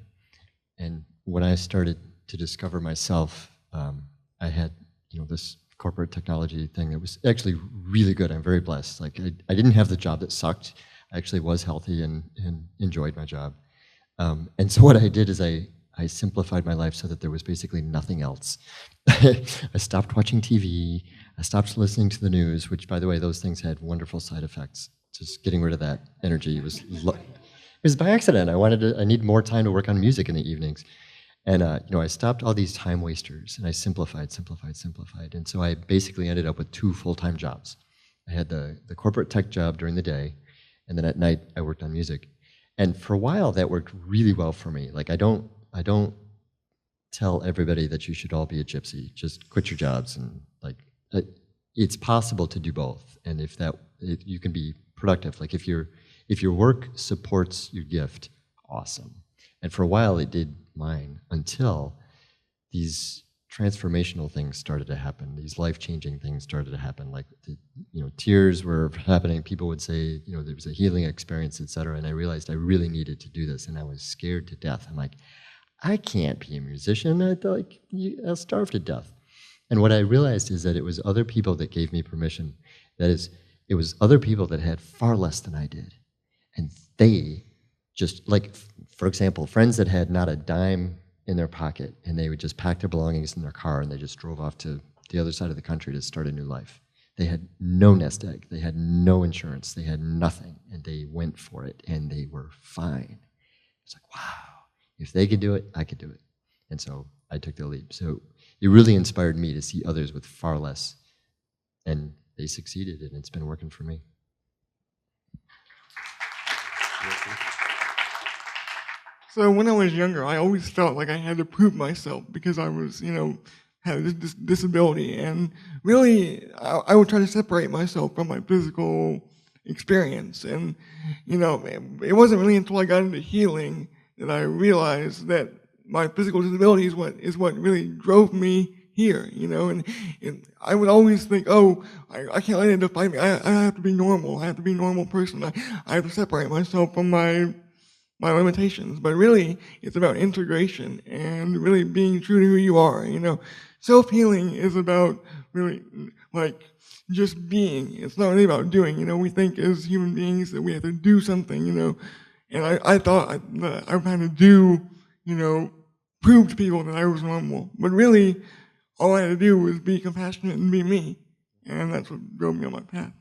And when I started to discover myself, I had, you know, this corporate technology thing that was actually really good. I'm very blessed. Like I didn't have the job that sucked. I actually was healthy and enjoyed my job. And so what I did is I simplified my life so that there was basically nothing else. I stopped watching TV. I stopped listening to the news, which, by the way, those things had wonderful side effects. Just getting rid of that energy was by accident. I need more time to work on music in the evenings. And you know, I stopped all these time wasters, and I simplified. And so I basically ended up with 2 full-time jobs. I had the corporate tech job during the day, and then at night I worked on music. And for a while that worked really well for me. Like I don't tell everybody that you should all be a gypsy. Just quit your jobs, and like it's possible to do both. And you can be productive. Like if your work supports your gift, awesome. And for a while it did mine, until these transformational things started to happen. These life-changing things started to happen. Like, tears were happening. People would say, there was a healing experience, etc. And I realized I really needed to do this, and I was scared to death. I'm like, I can't be a musician. I thought, like, I'll starve to death. And what I realized is that it was other people that gave me permission. That is, it was other people that had far less than I did. And they just, like, for example, friends that had not a dime in their pocket, and they would just pack their belongings in their car, and they just drove off to the other side of the country to start a new life. They had no nest egg. They had no insurance. They had nothing, and they went for it, and they were fine. It's like, wow, if they could do it, I could do it. And so I took the leap. So it really inspired me to see others with far less, and they succeeded, and it's been working for me. So when I was younger, I always felt like I had to prove myself because I was, had this disability. And really, I would try to separate myself from my physical experience. And, it wasn't really until I got into healing that I realized that my physical disability is what really drove me here, and I would always think, I can't let it define me. I have to be normal. I have to be a normal person. I have to separate myself from my limitations. But really, it's about integration and really being true to who you are. Self-healing is about really like just being. It's not really about doing. We think as human beings that we have to do something. And I thought that I had to do, prove to people that I was normal. But really, all I had to do was be compassionate and be me. And that's what drove me on my path.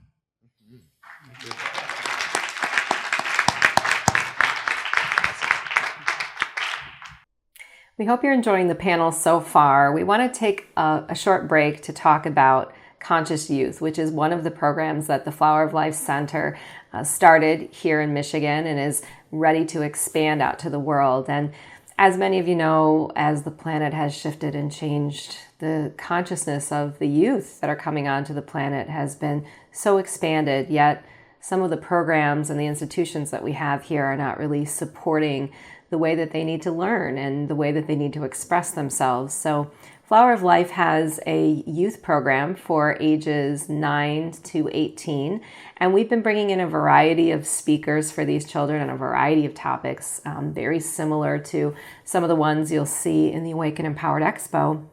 We hope you're enjoying the panel so far. We want to take a short break to talk about Conscious Youth, which is one of the programs that the Flower of Life Center started here in Michigan and is ready to expand out to the world. And as many of you know, as the planet has shifted and changed, the consciousness of the youth that are coming onto the planet has been so expanded, yet some of the programs and the institutions that we have here are not really supporting the way that they need to learn and the way that they need to express themselves. So Flower of Life has a youth program for ages 9 to 18, and we've been bringing in a variety of speakers for these children on a variety of topics, very similar to some of the ones you'll see in the Awake and Empowered Expo.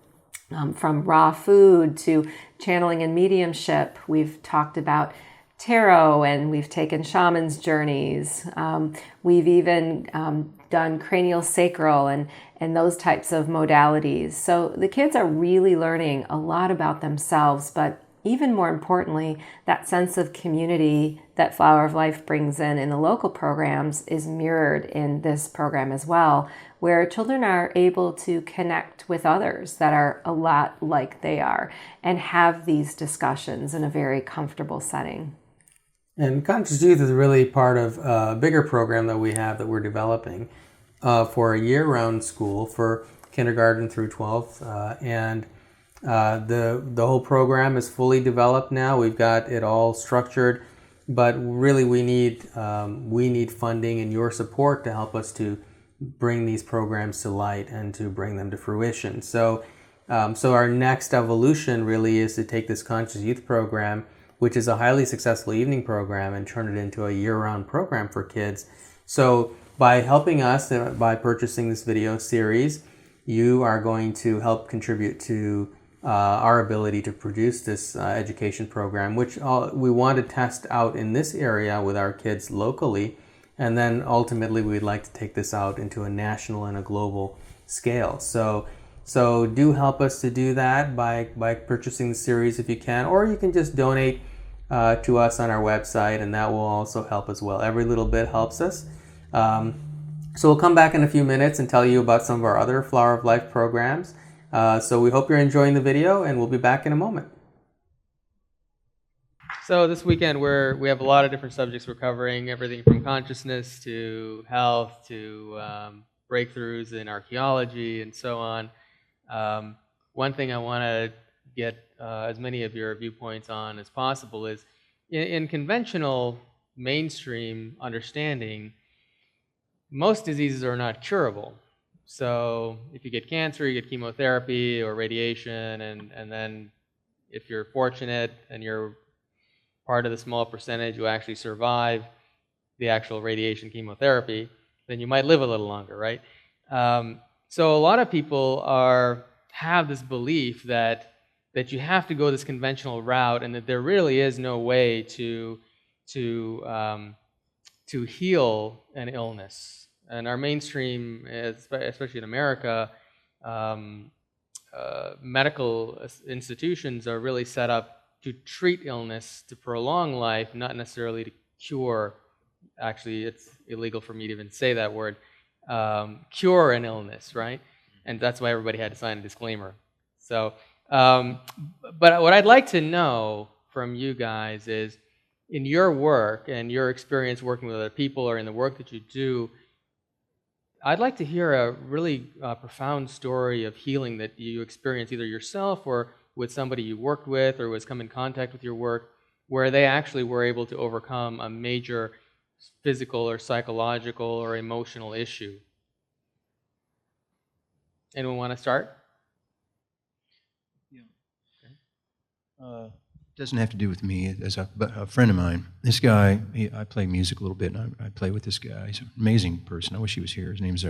From raw food to channeling and mediumship. We've talked about tarot, and we've taken shamans' journeys. We've even done cranial sacral and those types of modalities. So the kids are really learning a lot about themselves, but even more importantly, that sense of community that Flower of Life brings in the local programs is mirrored in this program as well, where children are able to connect with others that are a lot like they are and have these discussions in a very comfortable setting. And Conscious Youth is really part of a bigger program that we have that we're developing for a year-round school for kindergarten through 12th. And the whole program is fully developed now. We've got it all structured, but really we need funding and your support to help us to bring these programs to light and to bring them to fruition. So our next evolution really is to take this Conscious Youth program, which is a highly successful evening program, and turn it into a year-round program for kids. So by helping us, by purchasing this video series, you are going to help contribute to our ability to produce this education program, which we want to test out in this area with our kids locally. And then ultimately we'd like to take this out into a national and a global scale. So do help us to do that by purchasing the series if you can, or you can just donate to us on our website, and that will also help as well. Every little bit helps us. So we'll come back in a few minutes and tell you about some of our other Flower of Life programs. So we hope you're enjoying the video, and we'll be back in a moment. So this weekend we have a lot of different subjects we're covering, everything from consciousness to health to breakthroughs in archaeology and so on. One thing I want to get as many of your viewpoints on as possible is in conventional mainstream understanding, most diseases are not curable. So if you get cancer, you get chemotherapy or radiation, and then if you're fortunate and you're part of the small percentage who actually survive the actual radiation chemotherapy, then you might live a little longer, right? So a lot of people have this belief that you have to go this conventional route, and that there really is no way to heal an illness. And our mainstream, especially in America, medical institutions are really set up to treat illness, to prolong life, not necessarily to cure. Actually, it's illegal for me to even say that word. Cure an illness, right? And that's why everybody had to sign a disclaimer. So, but what I'd like to know from you guys is, in your work and your experience working with other people, or in the work that you do, I'd like to hear a really profound story of healing that you experienced either yourself or with somebody you worked with or was come in contact with your work, where they actually were able to overcome a major physical or psychological or emotional issue. Anyone want to start? Doesn't have to do with me, but a friend of mine. This guy, I play music a little bit, and I play with this guy. He's an amazing person. I wish he was here. His name's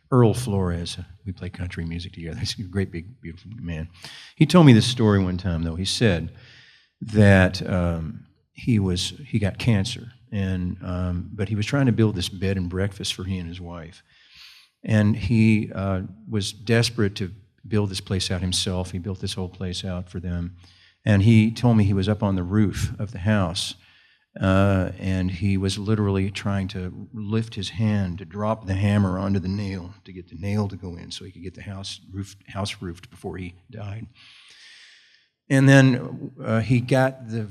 Earl Flores. We play country music together. He's a great, big, beautiful man. He told me this story one time, though. He said that he got cancer, but he was trying to build this bed and breakfast for he and his wife. And he was desperate to build this place out himself. He built this whole place out for them. And he told me he was up on the roof of the house, and he was literally trying to lift his hand to drop the hammer onto the nail to get the nail to go in so he could get the house roofed before he died. And then he got the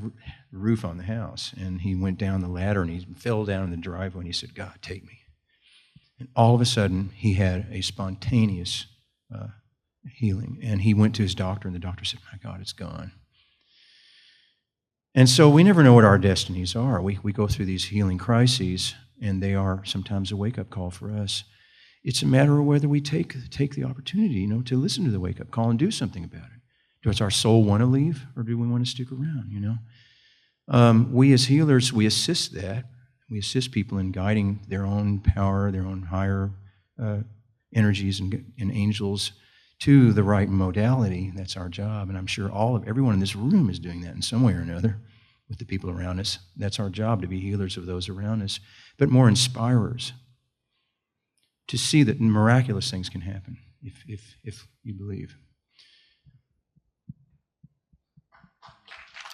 roof on the house, and he went down the ladder, and he fell down in the driveway, and he said, "God, take me." And all of a sudden, he had a spontaneous healing. And he went to his doctor, and the doctor said, "My God, it's gone." And so we never know what our destinies are. We go through these healing crises, and they are sometimes a wake-up call for us. It's a matter of whether we take the opportunity, to listen to the wake-up call and do something about it. Does our soul want to leave, or do we want to stick around, We as healers, we assist that. We assist people in guiding their own power, their own higher energies and angels to the right modality. That's our job, and I'm sure everyone in this room is doing that in some way or another with the people around us. That's our job, to be healers of those around us, but more inspirers, to see that miraculous things can happen if you believe.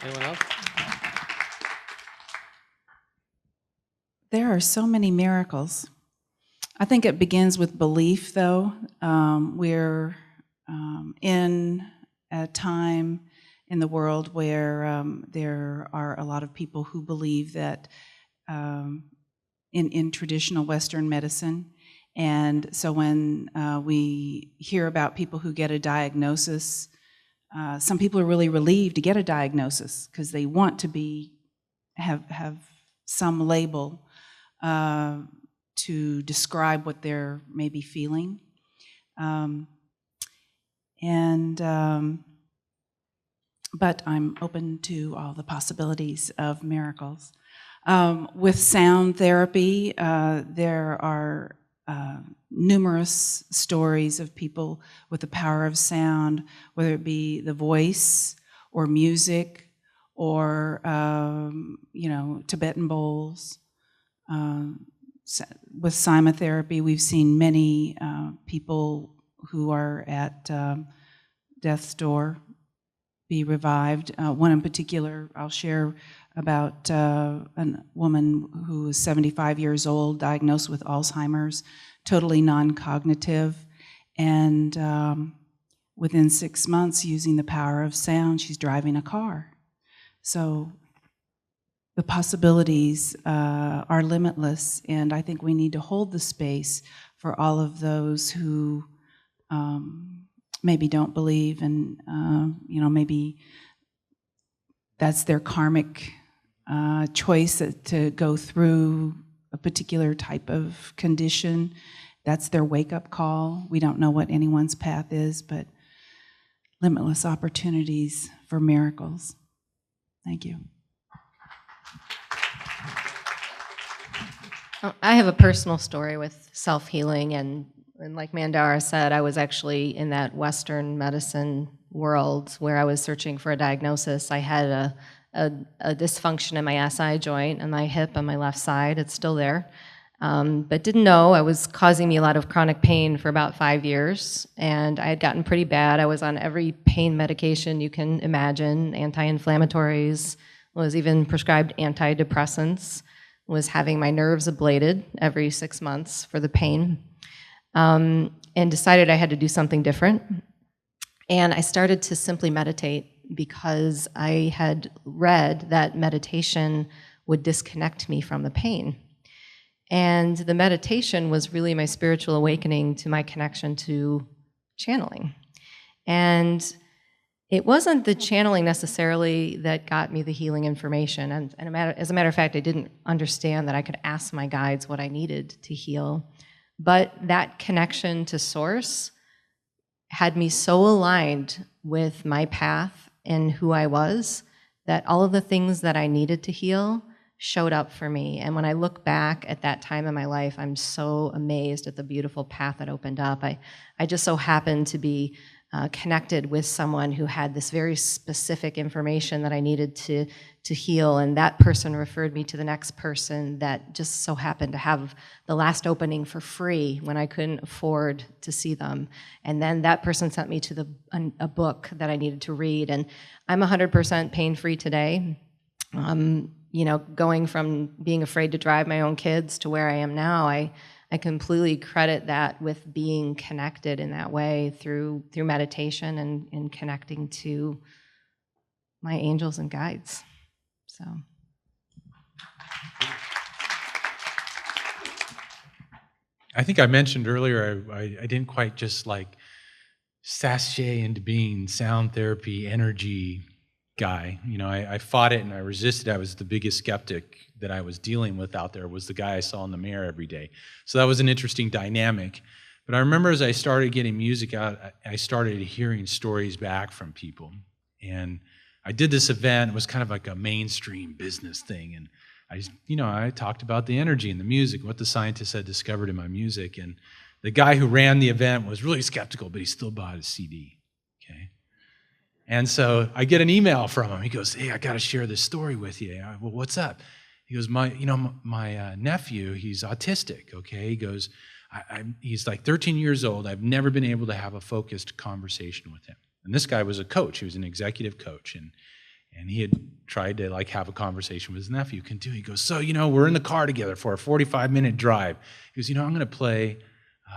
Anyone else? There are so many miracles. I think it begins with belief, though. We're in a time in the world where there are a lot of people who believe that in traditional Western medicine. And so when we hear about people who get a diagnosis, some people are really relieved to get a diagnosis because they want to have some label to describe what they're maybe feeling. But I'm open to all the possibilities of miracles. With sound therapy, there are numerous stories of people with the power of sound, whether it be the voice or music or Tibetan bowls. With simotherapy, we've seen many people who are at death's door be revived. One in particular I'll share about a woman who was 75 years old, diagnosed with Alzheimer's, totally non-cognitive, and within 6 months, using the power of sound, she's driving a car. So the possibilities are limitless, and I think we need to hold the space for all of those who maybe don't believe, and maybe that's their karmic choice to go through a particular type of condition. That's their wake-up call. We don't know what anyone's path is, but limitless opportunities for miracles. Thank you. I have a personal story with self-healing and And like Mandara said, I was actually in that Western medicine world where I was searching for a diagnosis. I had a dysfunction in my SI joint and my hip on my left side. It's still there. But didn't know it was causing me a lot of chronic pain for about 5 years. And I had gotten pretty bad. I was on every pain medication you can imagine, anti-inflammatories, was even prescribed antidepressants, was having my nerves ablated every 6 months for the pain, and decided I had to do something different. And I started to simply meditate because I had read that meditation would disconnect me from the pain. And the meditation was really my spiritual awakening to my connection to channeling. And it wasn't the channeling necessarily that got me the healing information. And as a matter of fact, I didn't understand that I could ask my guides what I needed to heal. But that connection to Source had me so aligned with my path and who I was that all of the things that I needed to heal showed up for me. And when I look back at that time in my life, I'm so amazed at the beautiful path that opened up. I just so happened to be connected with someone who had this very specific information that I needed to heal, and that person referred me to the next person that just so happened to have the last opening for free when I couldn't afford to see them. And then that person sent me to a book that I needed to read, and I'm 100% pain-free today. Going from being afraid to drive my own kids to where I am now, I completely credit that with being connected in that way through meditation and connecting to my angels and guides. So. I think I mentioned earlier I didn't quite just like sashay into being sound therapy, energy guy. I fought it and I resisted. I was the biggest skeptic that I was dealing with out there, was the guy I saw in the mirror every day. So that was an interesting dynamic. But I remember as I started getting music out, I started hearing stories back from people. And I did this event. It was kind of like a mainstream business thing. And I talked about the energy and the music, what the scientists had discovered in my music. And the guy who ran the event was really skeptical, but he still bought his CD. Okay. And so I get an email from him. He goes, "Hey, I got to share this story with you." Well, what's up? He goes, my nephew, he's autistic, okay? He goes, he's like 13 years old. I've never been able to have a focused conversation with him. And this guy was a coach. He was an executive coach. And he had tried to like have a conversation with his nephew. He goes, "So, we're in the car together for a 45-minute drive." He goes, "I'm going to play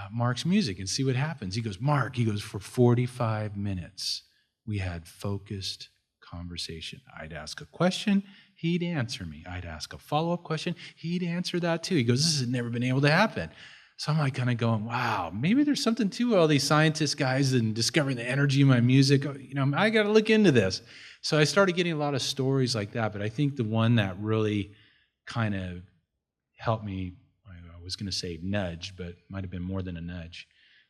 Mark's music and see what happens." He goes, "Mark," he goes, "for 45 minutes, we had focused conversation. I'd ask a question, he'd answer me. I'd ask a follow-up question, he'd answer that too." He goes, "This has never been able to happen." So I'm like kind of going, wow, maybe there's something to all these scientist guys and discovering the energy in my music. I got to look into this. So I started getting a lot of stories like that. But I think the one that really kind of helped me, I was going to say nudge, but might have been more than a nudge,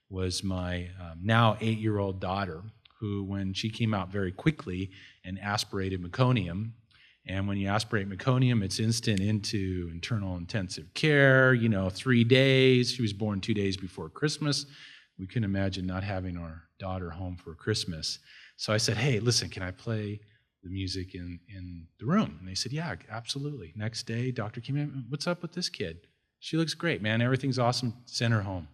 was my now 8-year-old daughter, who, when she came out very quickly and aspirated meconium, and when you aspirate meconium, it's instant into internal intensive care, 3 days. She was born 2 days before Christmas. We couldn't imagine not having our daughter home for Christmas. So I said, "Hey, listen, can I play the music in the room?" And they said, "Yeah, absolutely." Next day, doctor came in, "What's up with this kid? She looks great, man. Everything's awesome. Send her home."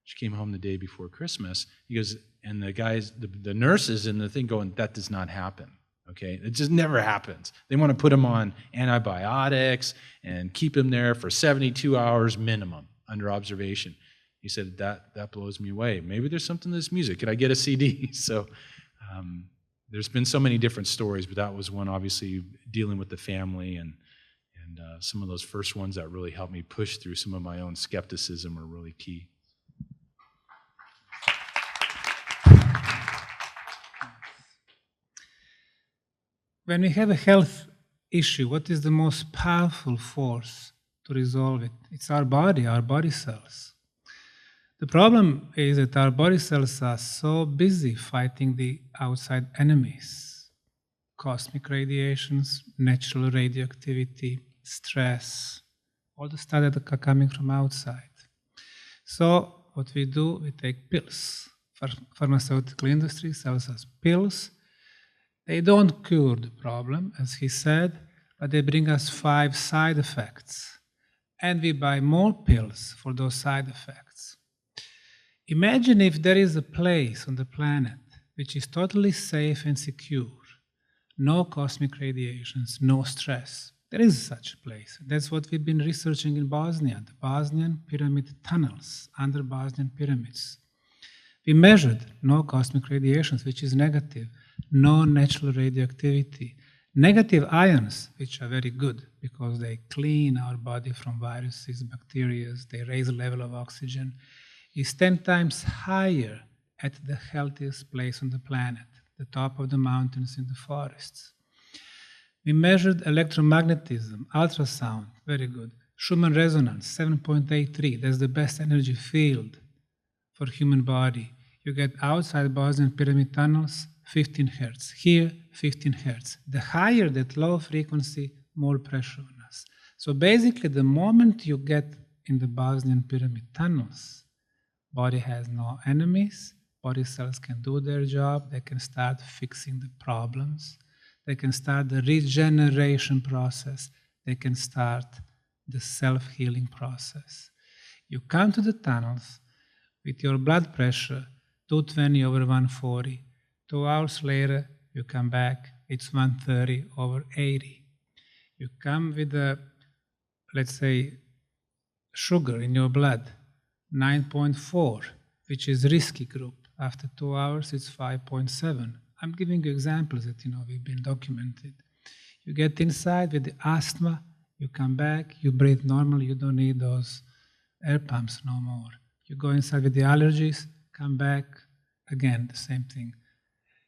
She came home the day before Christmas. He goes, and the guys, the nurses in the thing going, "That does not happen, okay? It just never happens." They want to put him on antibiotics and keep him there for 72 hours minimum under observation. He said, that blows me away. Maybe there's something to this music. Could I get a CD? So there's been so many different stories, but that was one, obviously, dealing with the family and some of those first ones that really helped me push through some of my own skepticism are really key. When we have a health issue, what is the most powerful force to resolve it? It's our body cells. The problem is that our body cells are so busy fighting the outside enemies, cosmic radiations, natural radioactivity, stress, all the stuff that are coming from outside. So what we do, we take pills. Pharmaceutical industry sells us pills. They don't cure the problem, as he said, but they bring us 5 side effects. And we buy more pills for those side effects. Imagine if there is a place on the planet which is totally safe and secure. No cosmic radiations, no stress. There is such a place. That's what we've been researching in Bosnia, the Bosnian pyramid tunnels under Bosnian pyramids. We measured no cosmic radiations, which is negative, no natural radioactivity, negative ions, which are very good because they clean our body from viruses, bacteria, they raise the level of oxygen, is 10 times higher at the healthiest place on the planet, the top of the mountains in the forests. We measured electromagnetism, ultrasound, very good. Schumann resonance, 7.83, that's the best energy field for human body. You get outside Bosnian pyramid tunnels, 15 hertz. Here, 15 hertz. The higher that low frequency, more pressure on us. So basically, the moment you get in the Bosnian pyramid tunnels, body has no enemies, body cells can do their job, they can start fixing the problems, they can start the regeneration process, they can start the self-healing process. You come to the tunnels with your blood pressure 220 over 140. 2 hours later, you come back, it's 130 over 80. You come with a, let's say, sugar in your blood, 9.4, which is risky group. After 2 hours, it's 5.7. I'm giving you examples that, we've been documented. You get inside with the asthma, you come back, you breathe normally, you don't need those air pumps no more. You go inside with the allergies, come back, again, the same thing.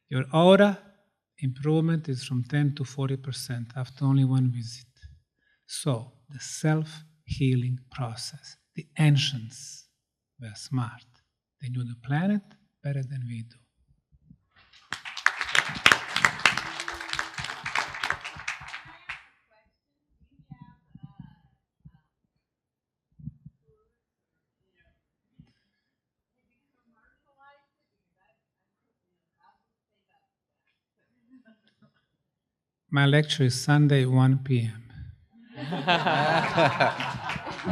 Your aura improvement is from 10 to 40% after only 1 visit. So, the self-healing process. The ancients were smart. They knew the planet better than we do. My lecture is Sunday, 1 p.m.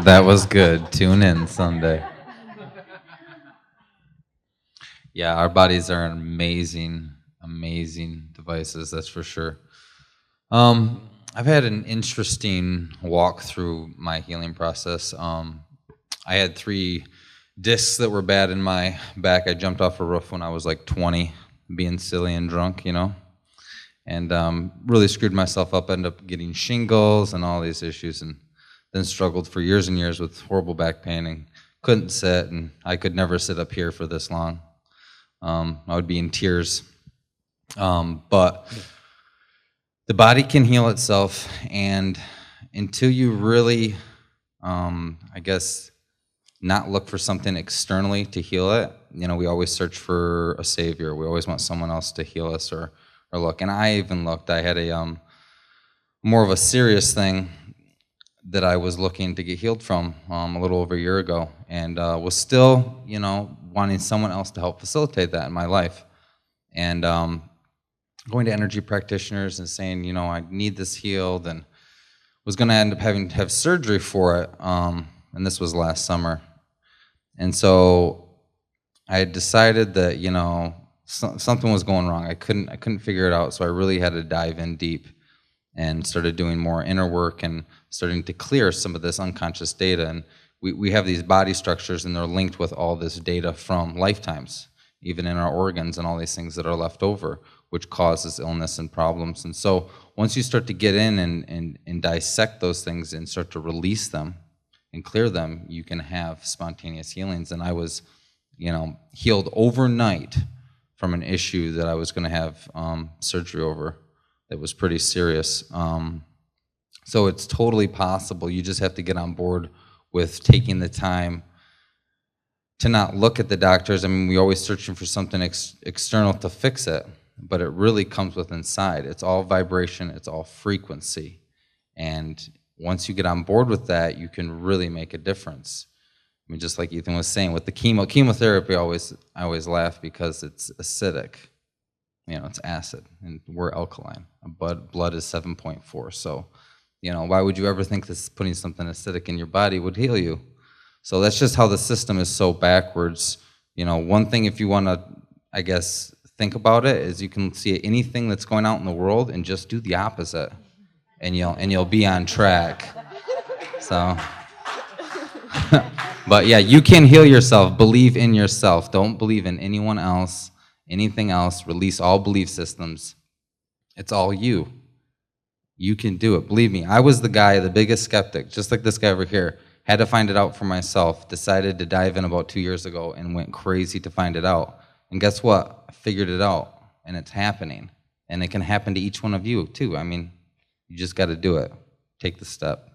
That was good. Tune in Sunday. Yeah, our bodies are amazing, amazing devices, that's for sure. I've had an interesting walk through my healing process. I had 3 discs that were bad in my back. I jumped off a roof when I was like 20, being silly and drunk, and really screwed myself up, ended up getting shingles and all these issues, and then struggled for years and years with horrible back pain and couldn't sit, and I could never sit up here for this long. I would be in tears. But the body can heal itself, and until you really, not look for something externally to heal it, we always search for a savior. We always want someone else to heal us or look. And I even looked. I had a more of a serious thing that I was looking to get healed from a little over a year ago, and was still, wanting someone else to help facilitate that in my life. And going to energy practitioners and saying, I need this healed, and was going to end up having to have surgery for it. And this was last summer. And so I had decided that, something was going wrong. I couldn't figure it out, so I really had to dive in deep and started doing more inner work and starting to clear some of this unconscious data. And we have these body structures, and they're linked with all this data from lifetimes, even in our organs and all these things that are left over, which causes illness and problems. And so once you start to get in and dissect those things and start to release them and clear them, you can have spontaneous healings. And I was, healed overnight from an issue that I was going to have surgery over that was pretty serious. So it's totally possible. You just have to get on board with taking the time to not look at the doctors. We're always searching for something external to fix it, but it really comes with inside. It's all vibration, it's all frequency. And once you get on board with that, you can really make a difference. I mean, just like Ethan was saying, with the chemotherapy, I always laugh because it's acidic. You know, it's acid, and we're alkaline. Blood is 7.4, so, you know, why would you ever think this putting something acidic in your body would heal you? So that's just how the system is so backwards. You know, one thing, if you want to, I guess, think about it, is you can see anything that's going out in the world and just do the opposite, and you'll be on track. So, but yeah, you can heal yourself. Believe in yourself. Don't believe in anyone else, anything else. Release all belief systems. It's all you. You can do it. Believe me, I was the guy, the biggest skeptic, just like this guy over here. Had to find it out for myself. Decided to dive in about 2 years ago and went crazy to find it out. And guess what? I figured it out, and it's happening. And it can happen to each one of you, too. I mean, you just got to do it. Take the step.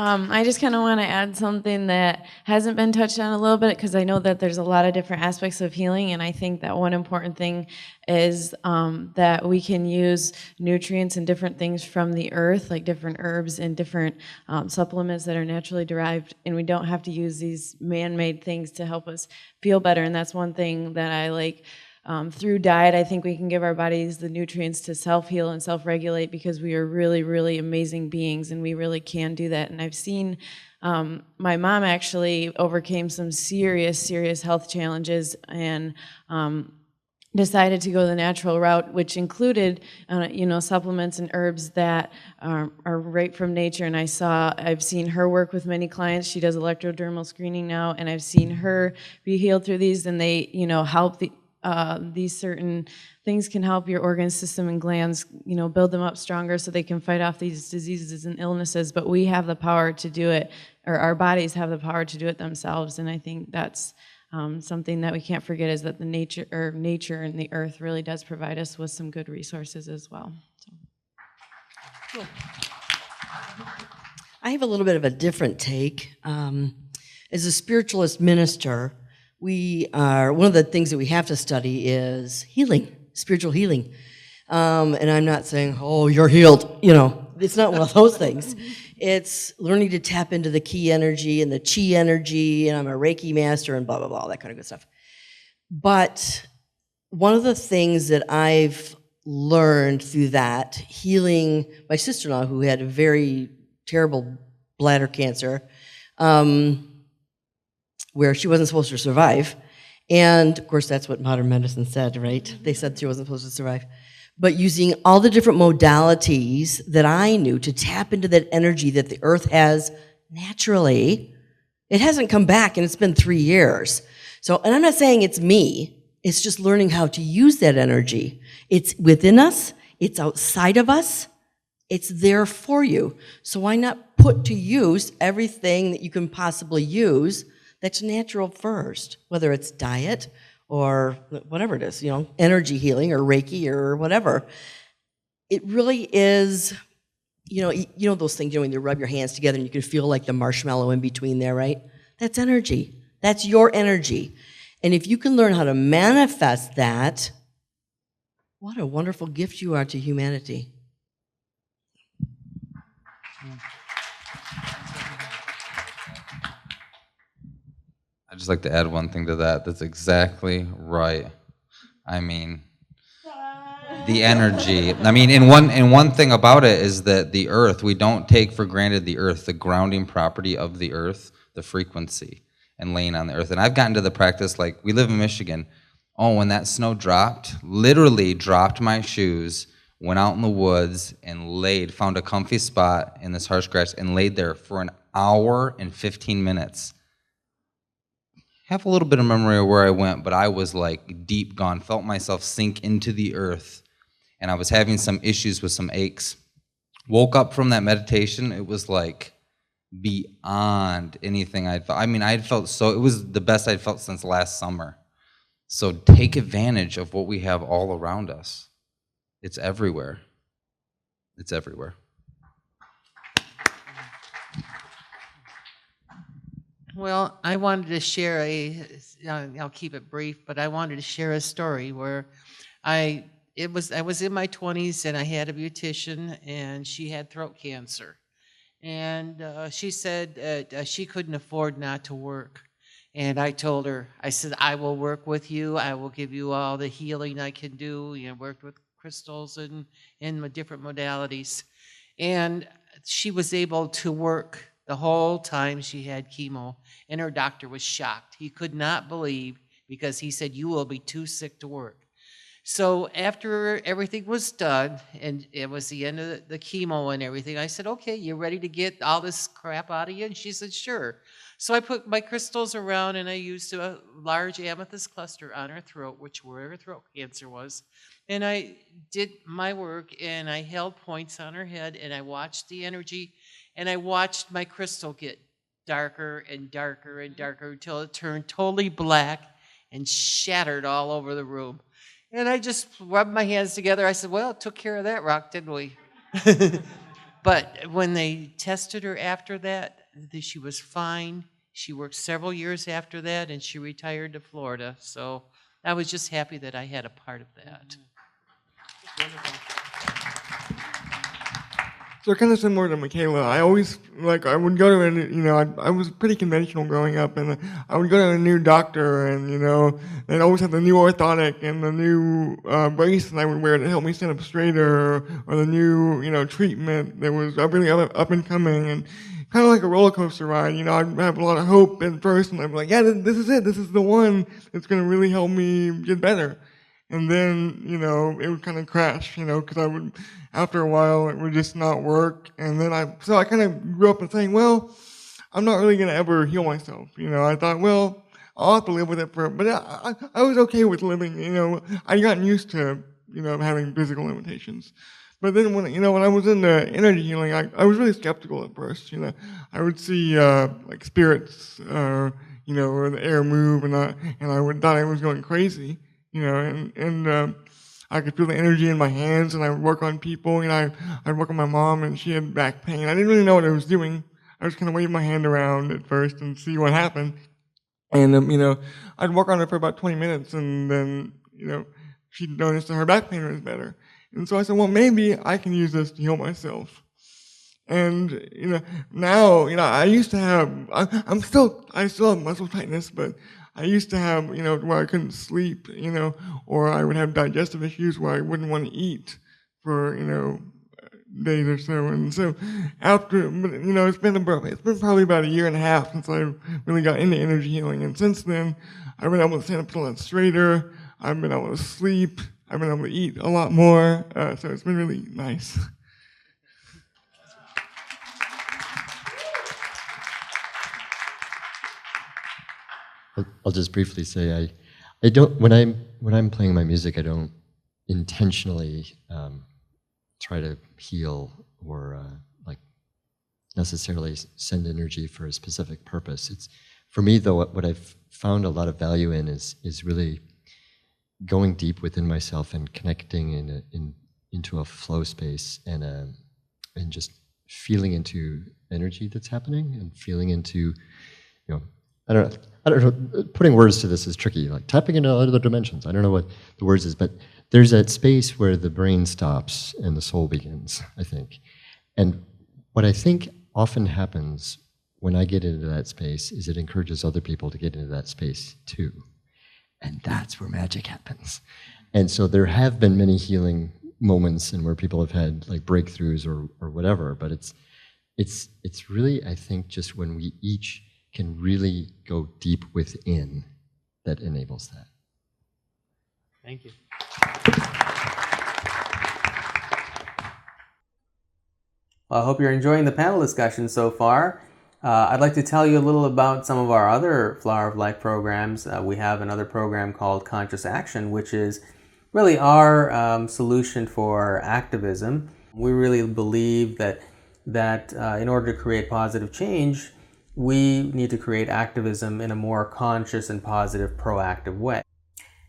I just kind of want to add something that hasn't been touched on a little bit, because I know that there's a lot of different aspects of healing, and I think that one important thing is that we can use nutrients and different things from the earth, like different herbs and different supplements that are naturally derived, and we don't have to use these man-made things to help us feel better. And that's one thing that I like. Through diet, I think we can give our bodies the nutrients to self-heal and self-regulate, because we are really, really amazing beings, and we really can do that. And I've seen my mom actually overcame some serious health challenges, and decided to go the natural route, which included, supplements and herbs that are right from nature. And I've seen her work with many clients. She does electrodermal screening now, and I've seen her be healed through these, and they, help these certain things can help your organ system and glands, build them up stronger so they can fight off these diseases and illnesses. But we have the power to do it, or our bodies have the power to do it themselves. And I think that's something that we can't forget, is that nature and the earth really does provide us with some good resources as well. So. Cool. I have a little bit of a different take. As a spiritualist minister, one of the things that we have to study is healing, spiritual healing. And I'm not saying, oh, you're healed, it's not one of those things. It's learning to tap into the ki energy and the chi energy, and I'm a Reiki master and blah, blah, blah, that kind of good stuff. But one of the things that I've learned through that, healing my sister-in-law, who had a very terrible bladder cancer, where she wasn't supposed to survive. And, of course, that's what modern medicine said, right? They said she wasn't supposed to survive. But using all the different modalities that I knew to tap into that energy that the earth has naturally, it hasn't come back, and it's been 3 years. So, and I'm not saying it's me. It's just learning how to use that energy. It's within us. It's outside of us. It's there for you. So why not put to use everything that you can possibly use that's natural first, whether it's diet or whatever it is, energy healing or Reiki or whatever. It really is, those things, when you rub your hands together and you can feel like the marshmallow in between there, right? That's energy. That's your energy. And if you can learn how to manifest that, what a wonderful gift you are to humanity. I'd just like to add one thing to that. That's exactly right. I mean, the energy. I mean, and one thing about it is that the earth, we don't take for granted the earth, the grounding property of the earth, the frequency, and laying on the earth. And I've gotten to the practice, like, we live in Michigan. Oh, when that snow dropped, literally dropped my shoes, went out in the woods and found a comfy spot in this harsh grass and laid there for an hour and 15 minutes. Have a little bit of memory of where I went, but I was like deep gone, felt myself sink into the earth, and I was having some issues with some aches. Woke up from that meditation, it was like beyond anything I'd felt. I mean, it was the best I'd felt since last summer. So take advantage of what we have all around us. It's everywhere. It's everywhere. Well, I wanted to share I'll keep it brief, but I wanted to share a story where I was in my 20s, and I had a beautician, and she had throat cancer. And she said she couldn't afford not to work. And I told her, I said, I will work with you. I will give you all the healing I can do. Worked with crystals and different modalities. And she was able to work the whole time she had chemo. And her doctor was shocked. He could not believe, because he said, you will be too sick to work. So after everything was done, and it was the end of the chemo and everything, I said, okay, you ready to get all this crap out of you? And she said, sure. So I put my crystals around, and I used a large amethyst cluster on her throat, which where her throat cancer was. And I did my work, and I held points on her head, and I watched the energy, and I watched my crystal get darker and darker and darker until it turned totally black and shattered all over the room. And I just rubbed my hands together. I said, well, it took care of that rock, didn't we? But when they tested her after that, she was fine. She worked several years after that, and she retired to Florida. So I was just happy that I had a part of that. So kind of similar to Micheila, I always, I would go to, I was pretty conventional growing up, and I would go to a new doctor, and, they'd always have the new orthotic and the new brace that I would wear to help me stand up straighter, or the new, treatment that was really up and coming, and kind of like a roller coaster ride. I'd have a lot of hope at first, and I'd be like, yeah, this is it. This is the one that's going to really help me get better. And then, it would kind of crash, because I would, after a while, it would just not work. And then I kind of grew up and saying, well, I'm not really going to ever heal myself. I thought, well, I'll have to live with it but I was okay with living, I'd gotten used to, having physical limitations. But then when I was in the energy healing, I was really skeptical at first. I would see like spirits, or the air move, and I thought I was going crazy. And I could feel the energy in my hands, and I would work on people. I'd work on my mom, and she had back pain. I didn't really know what I was doing. I was kind of waving my hand around at first and see what happened. And I'd work on her for about 20 minutes, and then she'd notice that her back pain was better. And so I said, well, maybe I can use this to heal myself. And now I used to have I still have muscle tightness, but I used to have, where I couldn't sleep, or I would have digestive issues where I wouldn't want to eat for, days or so. And so after, it's been probably about a year and a half since I really got into energy healing. And since then, I've been able to stand up a lot straighter. I've been able to sleep. I've been able to eat a lot more. So it's been really nice. I'll just briefly say I don't when I'm playing my music, I don't intentionally try to heal or necessarily send energy for a specific purpose. It's for me though, what I've found a lot of value in is really going deep within myself and connecting into a flow space and just feeling into energy that's happening and feeling into I don't know, putting words to this is tricky, like tapping into other dimensions. I don't know what the words is, but there's that space where the brain stops and the soul begins, I think. And what I think often happens when I get into that space is it encourages other people to get into that space too. And that's where magic happens. And so there have been many healing moments and where people have had like breakthroughs or whatever, but it's really, I think, just when we each can really go deep within that enables that. Thank you. Well, I hope you're enjoying the panel discussion so far. I'd like to tell you a little about some of our other Flower of Life programs. We have another program called Conscious Action, which is really our solution for activism. We really believe that in order to create positive change, we need to create activism in a more conscious and positive, proactive way.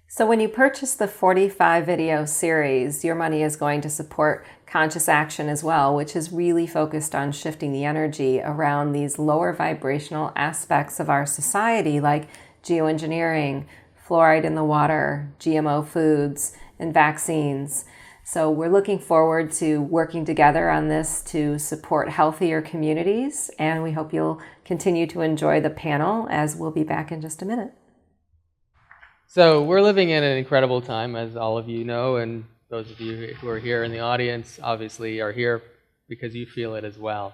So when you purchase the 45 video series, your money is going to support Conscious Action as well, which is really focused on shifting the energy around these lower vibrational aspects of our society, like geoengineering, fluoride in the water, GMO foods, and vaccines. So we're looking forward to working together on this to support healthier communities, and we hope you'll continue to enjoy the panel, as we'll be back in just a minute. So we're living in an incredible time, as all of you know, and those of you who are here in the audience obviously are here because you feel it as well.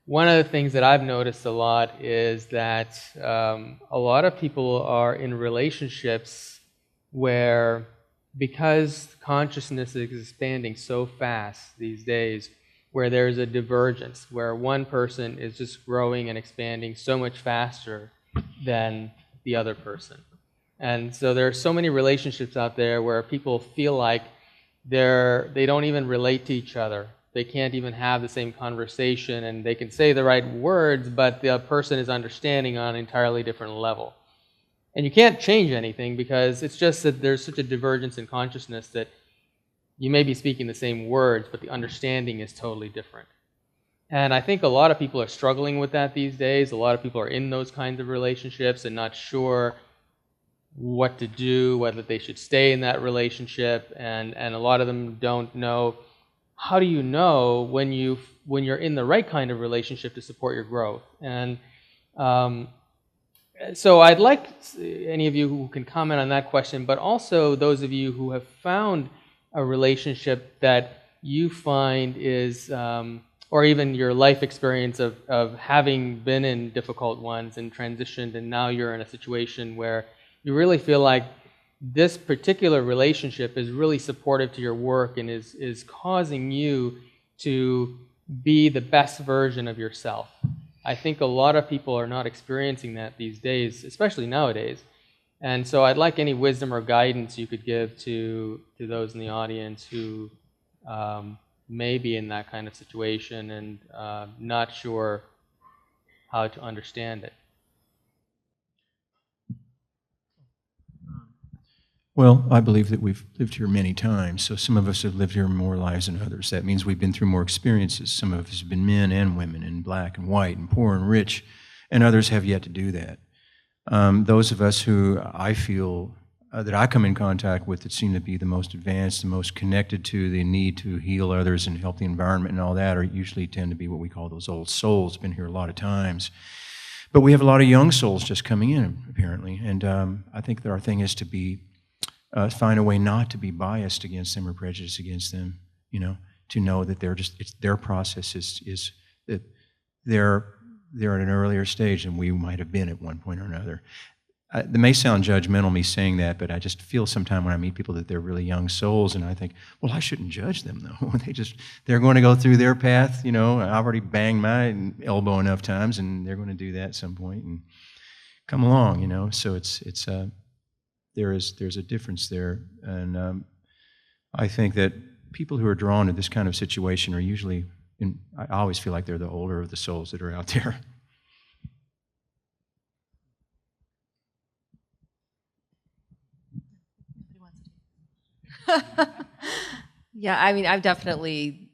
One of the things that I've noticed a lot is that a lot of people are in relationships where, because consciousness is expanding so fast these days, where there's a divergence, where one person is just growing and expanding so much faster than the other person. And so there are so many relationships out there where people feel like they don't even relate to each other. They can't even have the same conversation, and they can say the right words, but the person is understanding on an entirely different level. And you can't change anything, because it's just that there's such a divergence in consciousness that you may be speaking the same words, but the understanding is totally different. And I think a lot of people are struggling with that these days. A lot of people are in those kinds of relationships and not sure what to do, whether they should stay in that relationship, and a lot of them don't know, how do you know when you're in the right kind of relationship to support your growth? And so I'd like any of you who can comment on that question, but also those of you who have found a relationship that you find is, or even your life experience of having been in difficult ones and transitioned, and now you're in a situation where you really feel like this particular relationship is really supportive to your work and is causing you to be the best version of yourself. I think a lot of people are not experiencing that these days, especially nowadays. And so I'd like any wisdom or guidance you could give to those in the audience who may be in that kind of situation and not sure how to understand it. Well, I believe that we've lived here many times, so some of us have lived here more lives than others. That means we've been through more experiences. Some of us have been men and women, and black and white, and poor and rich, and others have yet to do that. Those of us who I feel that I come in contact with that seem to be the most advanced, the most connected to the need to heal others and help the environment and all that, are usually tend to be what we call those old souls. Been here a lot of times. But we have a lot of young souls just coming in, apparently, and I think that our thing is to be find a way not to be biased against them or prejudiced against them, to know that their process is that they're at an earlier stage than we might have been at one point or another. It may sound judgmental, me saying that, but I just feel sometimes when I meet people that they're really young souls, and I think, well, I shouldn't judge them, though. They're going to go through their path, I've already banged my elbow enough times, and they're going to do that at some point, and come along, so there's a difference there, and I think that people who are drawn to this kind of situation are usually, I always feel like they're the older of the souls that are out there. Yeah, I mean, I've definitely,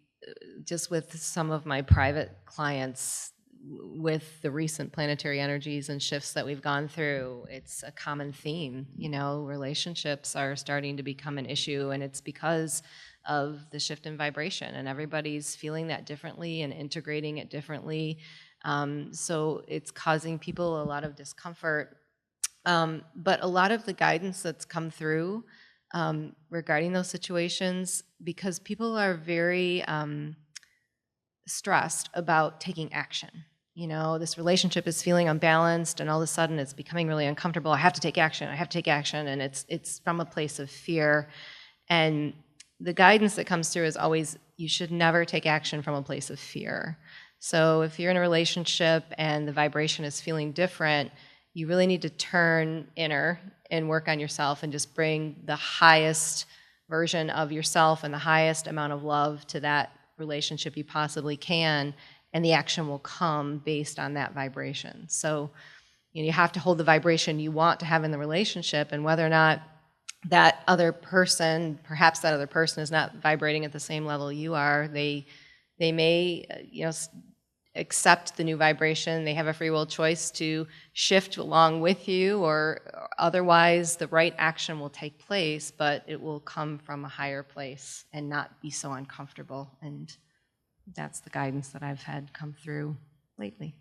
just with some of my private clients, with the recent planetary energies and shifts that we've gone through, it's a common theme. Relationships are starting to become an issue, and it's because of the shift in vibration, and everybody's feeling that differently and integrating it differently. So it's causing people a lot of discomfort. But a lot of the guidance that's come through regarding those situations, because people are very stressed about taking action. This relationship is feeling unbalanced, and all of a sudden it's becoming really uncomfortable. I have to take action. And it's from a place of fear. And the guidance that comes through is always, you should never take action from a place of fear. So if you're in a relationship and the vibration is feeling different, you really need to turn inner and work on yourself and just bring the highest version of yourself and the highest amount of love to that relationship you possibly can, and the action will come based on that vibration. So you have to hold the vibration you want to have in the relationship, and whether or not that other person, perhaps that other person is not vibrating at the same level you are, they may accept the new vibration. They have a free will choice to shift along with you, or otherwise the right action will take place, but it will come from a higher place and not be so uncomfortable. And that's the guidance that I've had come through lately.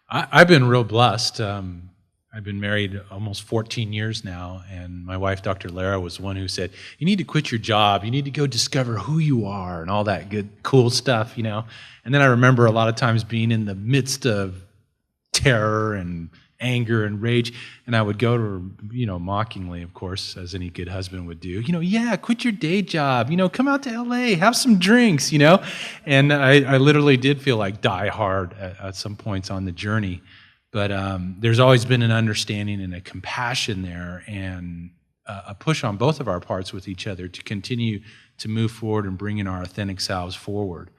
I've been real blessed. I've been married almost 14 years now, and my wife, Dr. Lara, was the one who said, you need to quit your job, you need to go discover who you are and all that good, cool stuff, you know. And then I remember a lot of times being in the midst of terror and anger and rage, and I would go to her, you know, mockingly, of course, as any good husband would do, you know, yeah, quit your day job, you know, come out to LA, have some drinks, you know. And I literally did feel like die hard at some points on the journey. But there's always been an understanding and a compassion there, and a push on both of our parts with each other to continue to move forward and bring in our authentic selves forward.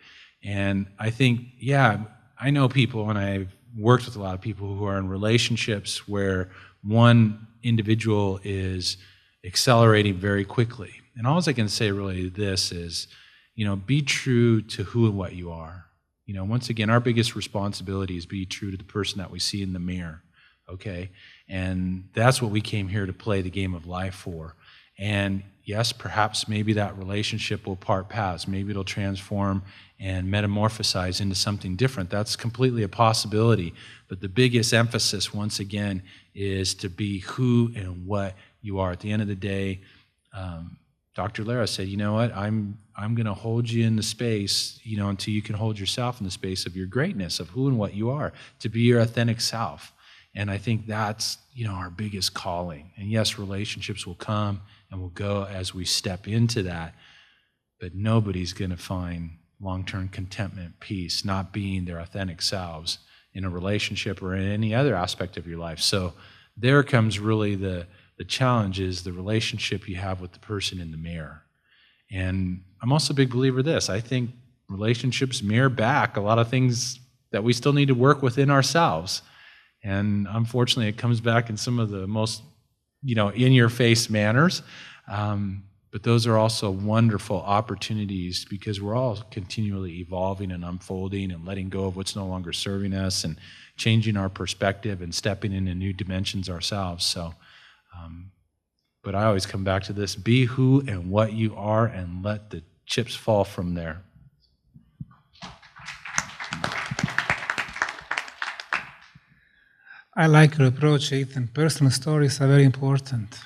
And I think, yeah, I know people, and I've worked with a lot of people who are in relationships where one individual is accelerating very quickly. And all I can say really this is, you know, be true to who and what you are. You know, once again, our biggest responsibility is be true to the person that we see in the mirror, okay? And that's what we came here to play the game of life for. And yes, perhaps maybe that relationship will part paths. Maybe it'll transform and metamorphosize into something different. That's completely a possibility. But the biggest emphasis, once again, is to be who and what you are. At the end of the day, Dr. Lara said, you know what, I'm going to hold you in the space, you know, until you can hold yourself in the space of your greatness, of who and what you are, to be your authentic self. And I think that's, you know, our biggest calling. And yes, relationships will come and will go as we step into that, but nobody's going to find long-term contentment, peace, not being their authentic selves in a relationship or in any other aspect of your life. So there comes really the challenge, is the relationship you have with the person in the mirror. And I'm also a big believer of this. I think relationships mirror back a lot of things that we still need to work within ourselves. And unfortunately, it comes back in some of the most, you know, in-your-face manners. But those are also wonderful opportunities, because we're all continually evolving and unfolding and letting go of what's no longer serving us and changing our perspective and stepping into new dimensions ourselves. So, but I always come back to this: be who and what you are, and let the chips fall from there. I like your approach, Ethan. Personal stories are very important.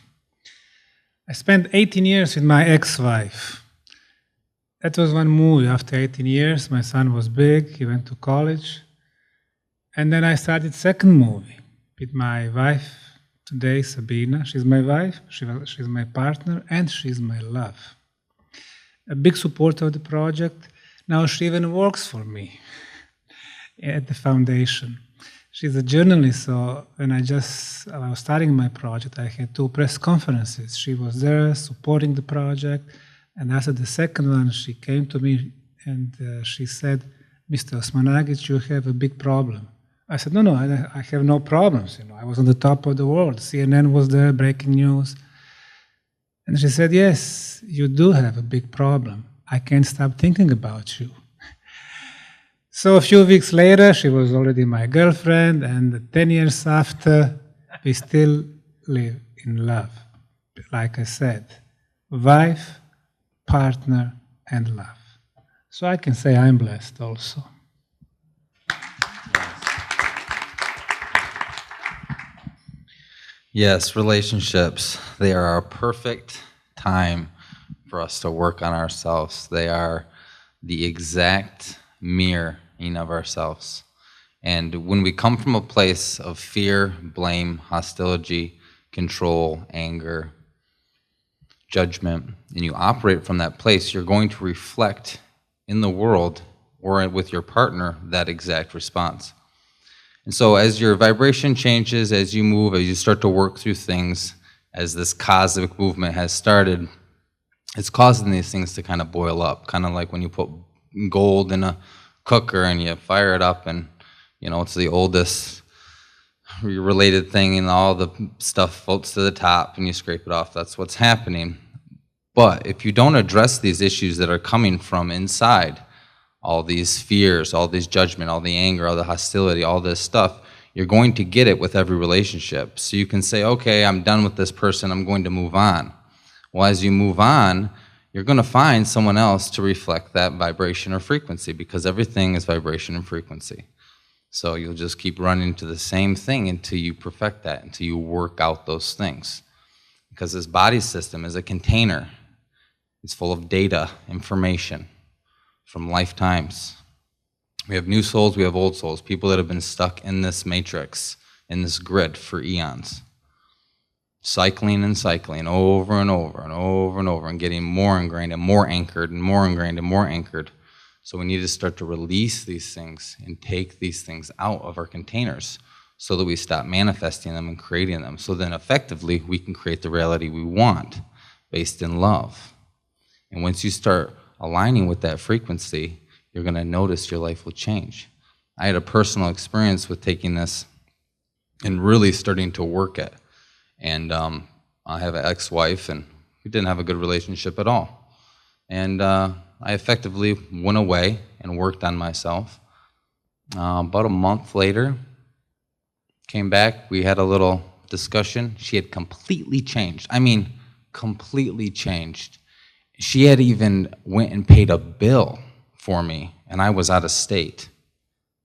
I spent 18 years with my ex-wife. That was one movie. After 18 years, my son was big, he went to college. And then I started second movie with my wife today, Sabina. She's my wife, she's my partner, and she's my love. A big supporter of the project. Now she even works for me at the foundation. She's a journalist, so when I was starting my project, I had 2 press conferences. She was there supporting the project, and after the second one, she came to me and she said, "Mr. Osmanagich, you have a big problem." I said, no, I have no problems. You know, I was on the top of the world. CNN was there, breaking news. And she said, "Yes, you do have a big problem. I can't stop thinking about you." So a few weeks later, she was already my girlfriend, and 10 years after, we still live in love. Like I said, wife, partner, and love. So I can say I'm blessed also. Yes, relationships, they are a perfect time for us to work on ourselves. They are the exact mirroring of ourselves. And when we come from a place of fear, blame, hostility, control, anger, judgment, and you operate from that place, you're going to reflect in the world or with your partner that exact response. And so as your vibration changes, as you move, as you start to work through things, as this cosmic movement has started, it's causing these things to kind of boil up, kind of like when you put gold in a cooker and you fire it up, and you know, it's the oldest related thing, and all the stuff floats to the top and you scrape it off. That's what's happening. But if you don't address these issues that are coming from inside, all these fears, all this judgment, all the anger, all the hostility, all this stuff, you're going to get it with every relationship. So you can say, okay, I'm done with this person, I'm going to move on. Well, as you move on, you're going to find someone else to reflect that vibration or frequency, because everything is vibration and frequency. So you'll just keep running into the same thing until you perfect that, until you work out those things. Because this body system is a container. It's full of data, information from lifetimes. We have new souls, we have old souls, people that have been stuck in this matrix, in this grid for eons. Cycling and cycling over and over and over and over, and getting more ingrained and more anchored and more ingrained and more anchored. So we need to start to release these things and take these things out of our containers so that we stop manifesting them and creating them. So then effectively we can create the reality we want based in love. And once you start aligning with that frequency, you're going to notice your life will change. I had a personal experience with taking this and really starting to work it. And I have an ex-wife, and we didn't have a good relationship at all. And I effectively went away and worked on myself. About a month later, came back, we had a little discussion. She had completely changed. I mean, completely changed. She had even went and paid a bill for me, and I was out of state.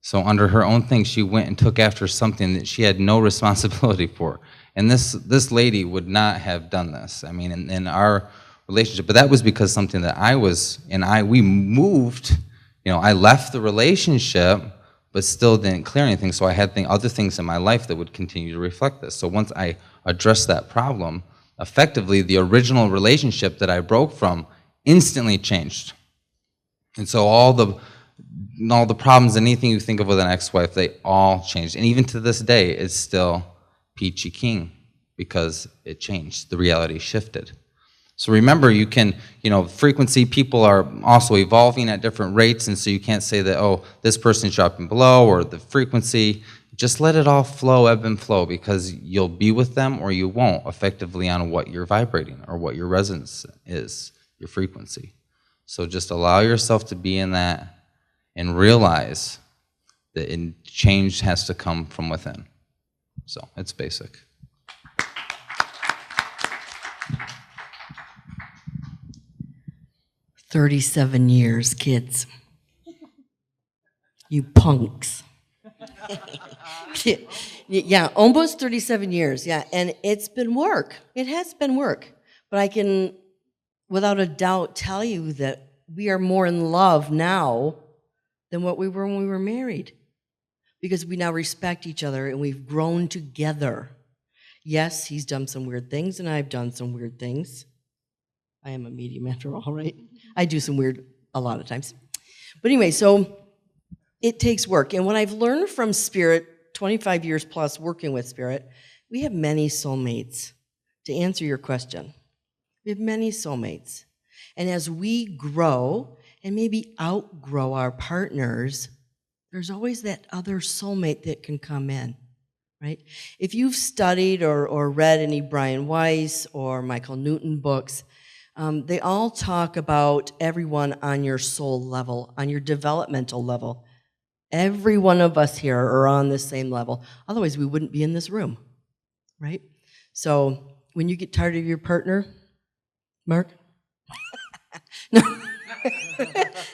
So under her own thing, she went and took after something that she had no responsibility for. And this lady would not have done this, I mean, in our relationship. But that was because something that we moved, you know, I left the relationship, but still didn't clear anything. So I had other things in my life that would continue to reflect this. So once I addressed that problem, effectively the original relationship that I broke from instantly changed. And so all the problems, anything you think of with an ex-wife, they all changed. And even to this day, it's still peachy keen because it changed. The reality shifted. So remember, you can, frequency, people are also evolving at different rates, and so you can't say that, oh, this person's dropping below, or the frequency. Just let it all flow, ebb and flow, because you'll be with them or you won't, effectively on what you're vibrating or what your resonance is, your frequency. So just allow yourself to be in that and realize that change has to come from within. So it's basic. "37 years, kids. You punks." Yeah, almost 37 years, yeah. And it's been work. It has been work. But I can, without a doubt, tell you that we are more in love now than what we were when we were married. Because we now respect each other and we've grown together. Yes, he's done some weird things and I've done some weird things. I am a medium after all, right? I do some weird a lot of times. But anyway, so it takes work. And what I've learned from Spirit, 25 years plus working with Spirit, we have many soulmates. To answer your question, we have many soulmates. And as we grow and maybe outgrow our partners, there's always that other soulmate that can come in, right? If you've studied or read any Brian Weiss or Michael Newton books, they all talk about everyone on your soul level, on your developmental level. Every one of us here are on the same level. Otherwise, we wouldn't be in this room, right? So when you get tired of your partner, Mark? No.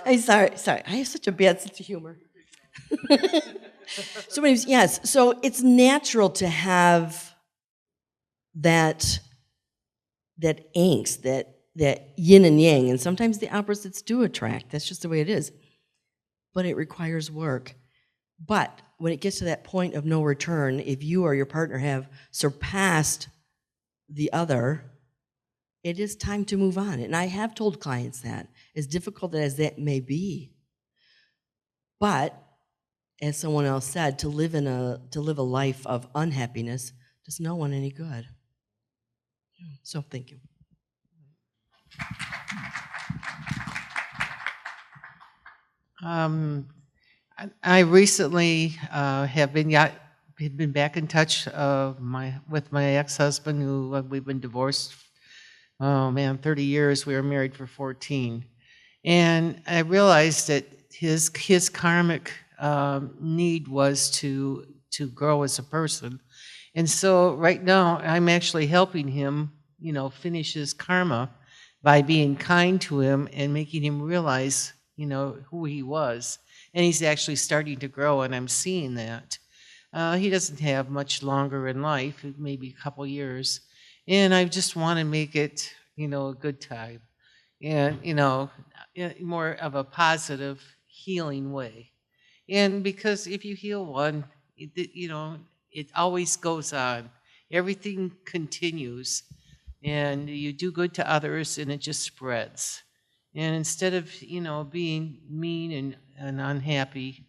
I'm sorry. I have such a bad sense of humor. So anyways, yes, so it's natural to have that angst, that yin and yang, and sometimes the opposites do attract. That's just the way it is. But it requires work. But when it gets to that point of no return, if you or your partner have surpassed the other, it is time to move on. And I have told clients that, as difficult as that may be. But as someone else said, to live a life of unhappiness does no one any good. So thank you. I recently have been back in touch with my ex-husband, who we've been divorced oh man, 30 years. We were married for 14. And I realized that his karmic need was to grow as a person. And so right now I'm actually helping him, finish his karma by being kind to him and making him realize, who he was. And he's actually starting to grow, and I'm seeing that. He doesn't have much longer in life, maybe a couple years. And I just want to make it, a good time. And, more of a positive, healing way. And because if you heal one, it always goes on. Everything continues. And you do good to others, and it just spreads. And instead of, being mean and unhappy,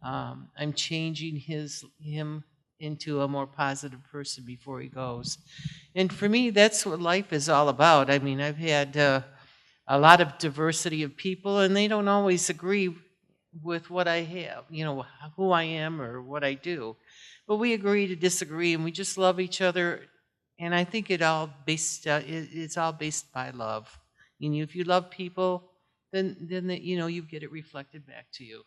I'm changing him into a more positive person before he goes. And for me, that's what life is all about. I mean, I've had a lot of diversity of people, and they don't always agree with what I have, who I am or what I do. But we agree to disagree, and we just love each other. And I think it's all based by love. If you love people, then you get it reflected back to you.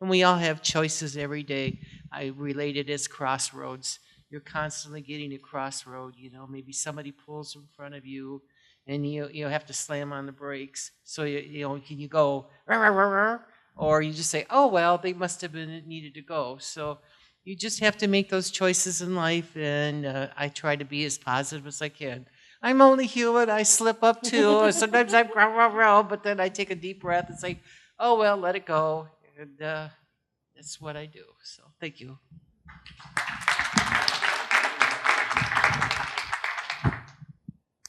And we all have choices every day. I relate it as crossroads. You're constantly getting a crossroad. Maybe somebody pulls in front of you, and you have to slam on the brakes. So can you go, rah, rah, rah, rah, or you just say, oh well, they must have been needed to go. So you just have to make those choices in life, and I try to be as positive as I can. I'm only human. I slip up too. Sometimes I'm rah, rah, rah, but then I take a deep breath and say, oh well, let it go. And that's what I do. So thank you.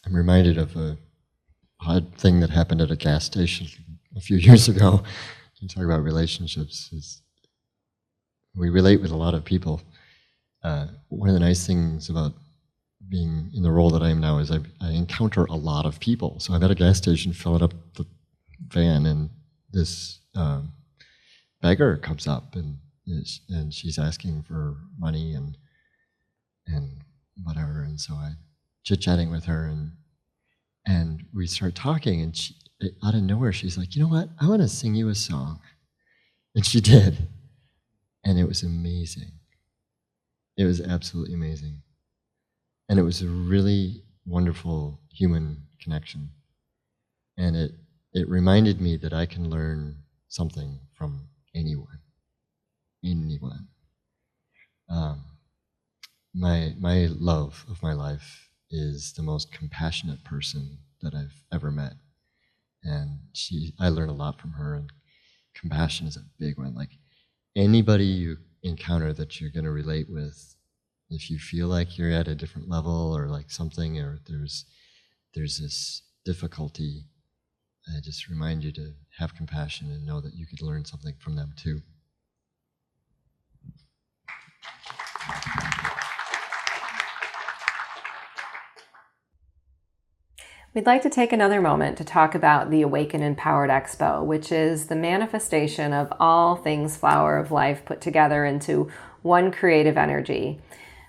I'm reminded of a odd thing that happened at a gas station a few years ago. You talk about relationships. We relate with a lot of people. One of the nice things about being in the role that I am now is I encounter a lot of people. So I'm at a gas station filling up the van, and this beggar comes up, and she's asking for money and whatever. And so I chit-chatting with her, and we start talking, and she, out of nowhere, she's like, you know what? I want to sing you a song. And she did. And it was amazing. It was absolutely amazing. And it was a really wonderful human connection. And it reminded me that I can learn something from anyone. Anyone. My love of my life is the most compassionate person that I've ever met. And I learn a lot from her, and compassion is a big one. Like, anybody you encounter that you're going to relate with, if you feel like you're at a different level or like something, or there's this difficulty, I just remind you to have compassion and know that you could learn something from them too. We'd like to take another moment to talk about the Awake and Empowered Expo, which is the manifestation of all things Flower of Life put together into one creative energy.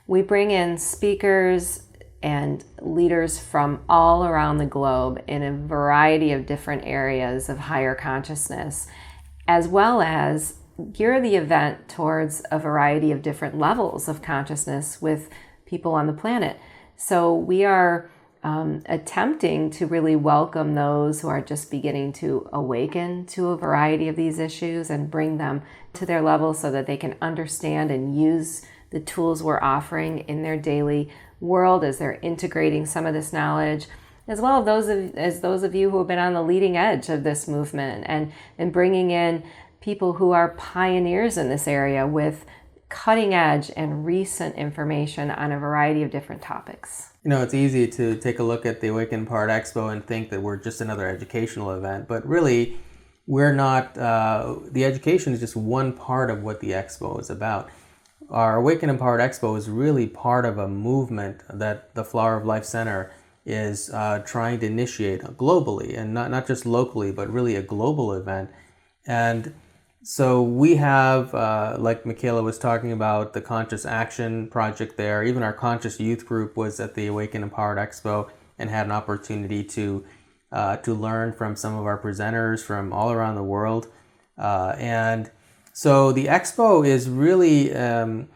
We bring in speakers and leaders from all around the globe in a variety of different areas of higher consciousness, as well as gear the event towards a variety of different levels of consciousness with people on the planet. So we are attempting to really welcome those who are just beginning to awaken to a variety of these issues and bring them to their level so that they can understand and use the tools we're offering in their daily world as they're integrating some of this knowledge, as well as those of you who have been on the leading edge of this movement, and bringing in people who are pioneers in this area with cutting edge and recent information on a variety of different topics. It's easy to take a look at the Awake and Empowered Expo and think that we're just another educational event, but really we're not. The education is just one part of what the expo is about. Our Awake and Empowered Expo is really part of a movement that the Flower of Life Center is trying to initiate globally, and not just locally, but really a global event. And so we have, like Micheila was talking about, the Conscious Action Project there. Even our Conscious Youth Group was at the Awake and Empowered Expo. and had an opportunity to learn from some of our presenters from all around the world. And so the expo is really a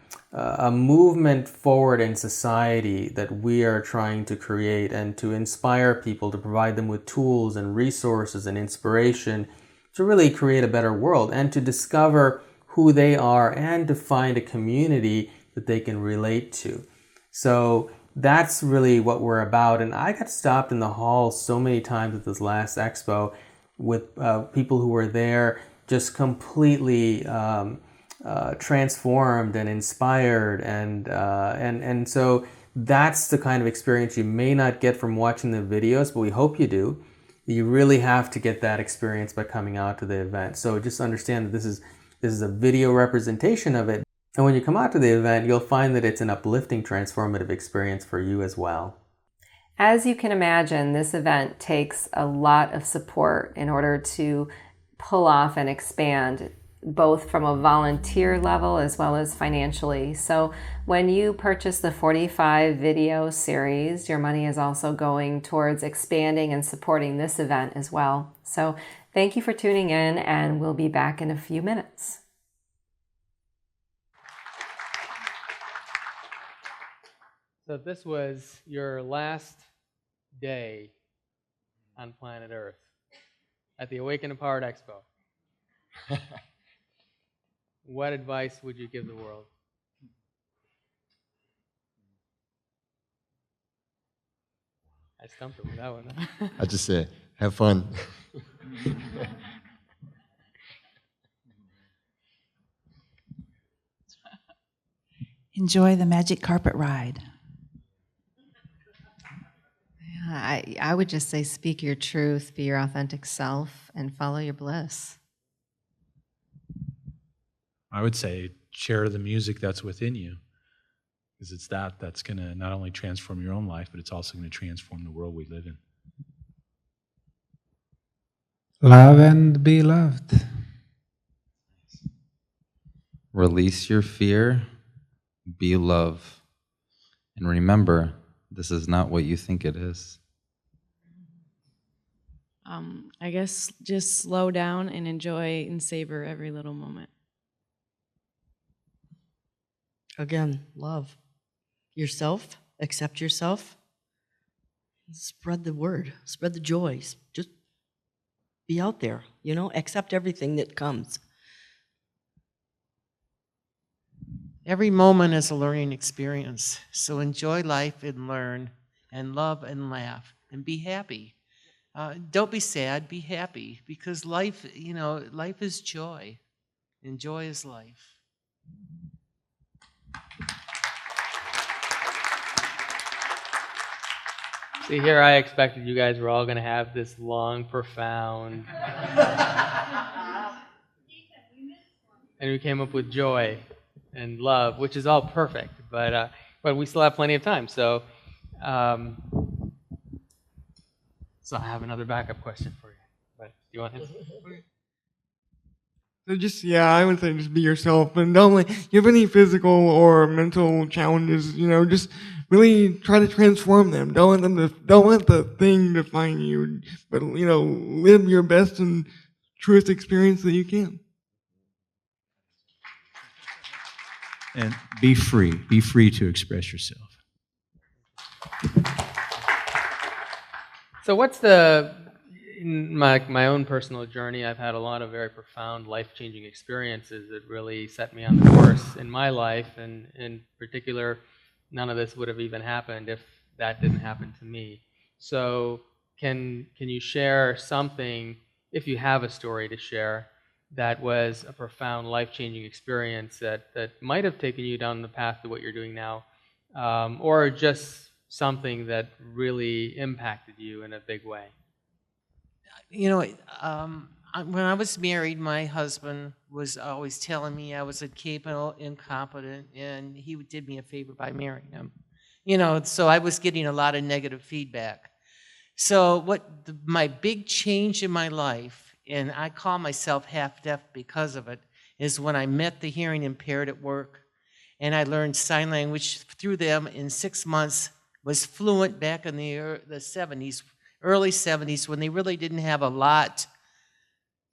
movement forward in society that we are trying to create and to inspire people, to provide them with tools and resources and inspiration to really create a better world and to discover who they are and to find a community that they can relate to. So that's really what we're about. And I got stopped in the hall so many times at this last expo with people who were there just completely transformed and inspired, and so that's the kind of experience you may not get from watching the videos, but we hope you do. You really have to get that experience by coming out to the event. So just understand that this is a video representation of it, and when you come out to the event, you'll find that it's an uplifting, transformative experience for you as well. As you can imagine, this event takes a lot of support in order to pull off and expand, both from a volunteer level as well as financially. So when you purchase the 45 video series, your money is also going towards expanding and supporting this event as well. So thank you for tuning in, and we'll be back in a few minutes. So if this was your last day on planet Earth at the Awake and Empowered Expo, what advice would you give the world? I stumped him with that one. Huh? I just say, have fun. Enjoy the magic carpet ride. I would just say speak your truth, be your authentic self, and follow your bliss. I would say share the music that's within you, because it's that's going to not only transform your own life, but it's also going to transform the world we live in. Love and be loved. Release your fear, be love, and remember, this is not what you think it is. I guess just slow down and enjoy and savor every little moment. Again, love yourself, accept yourself, spread the word, spread the joys. Just be out there, accept everything that comes. Every moment is a learning experience. So enjoy life and learn and love and laugh and be happy. Don't be sad, be happy, because life, life is joy, and joy is life. See, here I expected you guys were all going to have this long, profound, and we came up with joy and love, which is all perfect, but we still have plenty of time, so I have another backup question for you. But do you want him? So I would say just be yourself, and don't let you have any physical or mental challenges. Just really try to transform them. Don't let the thing define you, but live your best and truest experience that you can. And be free. Be free to express yourself. So what's in my own personal journey, I've had a lot of very profound, life-changing experiences that really set me on the course in my life, and in particular, none of this would have even happened if that didn't happen to me. So can you share something, if you have a story to share, that was a profound, life-changing experience that might have taken you down the path to what you're doing now, or just something that really impacted you in a big way? When I was married, my husband was always telling me I was incapable, incompetent, and he did me a favor by marrying him. So I was getting a lot of negative feedback. So my big change in my life, and I call myself half-deaf because of it, is when I met the hearing impaired at work, and I learned sign language through them. In 6 months, was fluent back in the 70s, early 70s, when they really didn't have a lot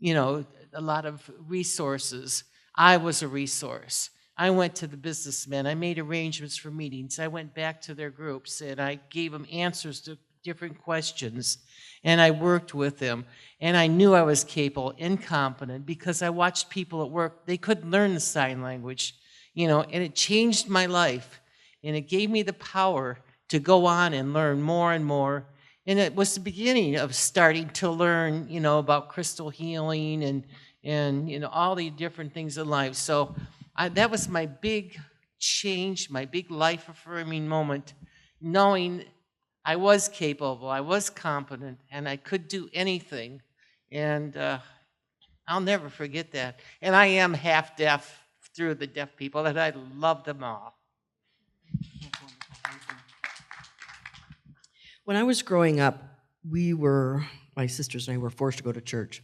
of resources. I was a resource. I went to the businessmen. I made arrangements for meetings. I went back to their groups, and I gave them answers to different questions, and I worked with them. And I knew I was capable and competent because I watched people at work. They couldn't learn the sign language, and it changed my life. And it gave me the power to go on and learn more and more. And it was the beginning of starting to learn, about crystal healing and all the different things in life. So that was my big change, my big life-affirming moment, knowing I was capable, I was competent, and I could do anything. And I'll never forget that. And I am half deaf through the deaf people, and I love them all. When I was growing up, my sisters and I were forced to go to church.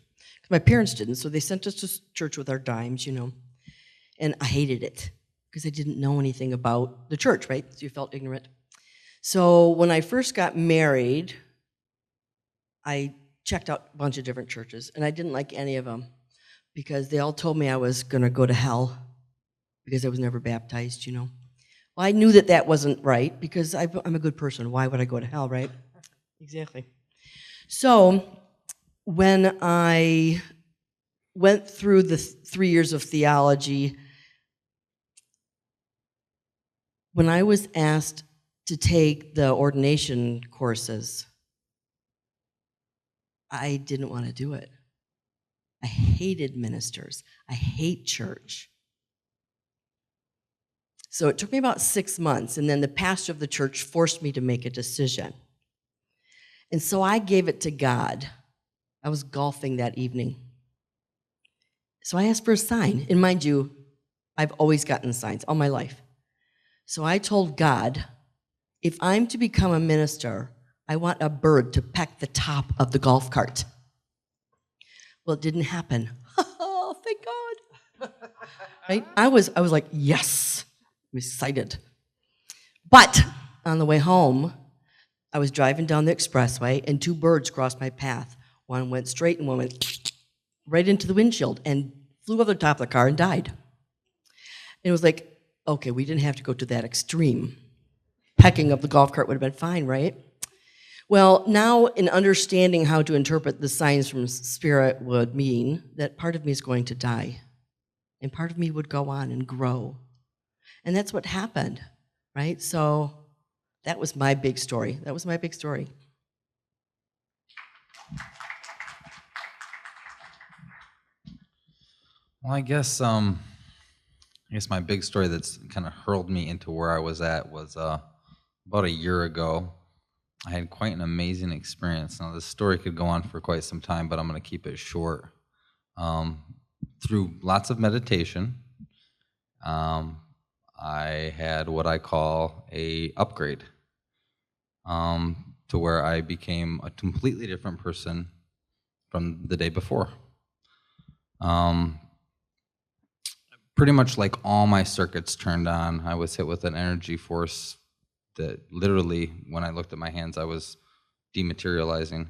My parents didn't, so they sent us to church with our dimes, And I hated it because I didn't know anything about the church, right? So you felt ignorant. So when I first got married, I checked out a bunch of different churches, and I didn't like any of them because they all told me I was going to go to hell because I was never baptized, Well, I knew that wasn't right because I'm a good person. Why would I go to hell, right? Exactly. So when I went through the 3 years of theology, when I was asked to take the ordination courses, I didn't want to do it. I hated ministers. I hate church. So it took me about 6 months, and then the pastor of the church forced me to make a decision. And so I gave it to God. I was golfing that evening. So I asked for a sign. And mind you, I've always gotten signs all my life. So I told God, if I'm to become a minister, I want a bird to peck the top of the golf cart. Well, it didn't happen. Oh, thank God. Right? I was like, yes. I'm excited. But on the way home, I was driving down the expressway, and 2 birds crossed my path. One went straight, and one went right into the windshield and flew over the top of the car and died. And it was like, okay, we didn't have to go to that extreme. Pecking of the golf cart would have been fine, right? Well, now in understanding how to interpret the signs from Spirit would mean that part of me is going to die, and part of me would go on and grow. And that's what happened, right? So that was my big story. That was my big story. Well, I guess my big story that's kind of hurled me into where I was at was about a year ago. I had quite an amazing experience. Now, this story could go on for quite some time, but I'm going to keep it short. Through lots of meditation, I had what I call a upgrade to where I became a completely different person from the day before. Pretty much like all my circuits turned on. I was hit with an energy force that literally, when I looked at my hands, I was dematerializing.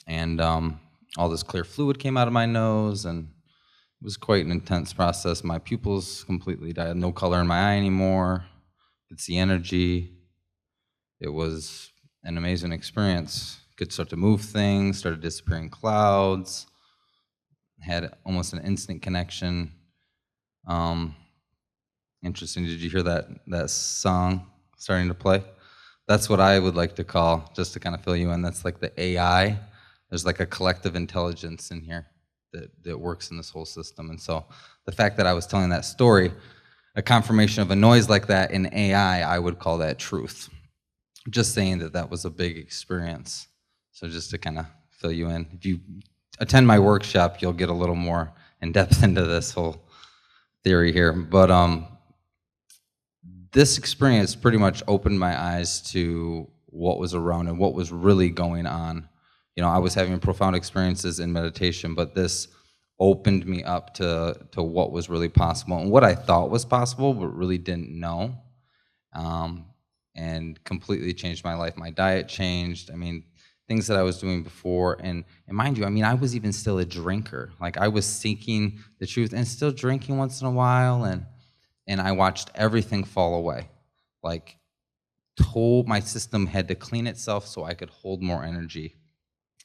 And all this clear fluid came out of my nose, and it was quite an intense process. My pupils completely died, no color in my eye anymore. It's the energy. It was an amazing experience. Could start to move things, started disappearing clouds, had almost an instant connection. Interesting. Did you hear that song starting to play? That's what I would like to call, just to kind of fill you in, that's like the AI. There's like a collective intelligence in here that works in this whole system. And so the fact that I was telling that story, a confirmation of a noise like that in AI, I would call that truth. Just saying that was a big experience. So just to kind of fill you in. If you attend my workshop, you'll get a little more in depth into this whole theory here. But this experience pretty much opened my eyes to what was around and what was really going on. I was having profound experiences in meditation, but this opened me up to what was really possible and what I thought was possible, but really didn't know. and completely changed my life. My diet changed. I mean, things that I was doing before. And mind you, I mean, I was even still a drinker. Like, I was seeking the truth and still drinking once in a while. And I watched everything fall away. Like, my system had to clean itself so I could hold more energy.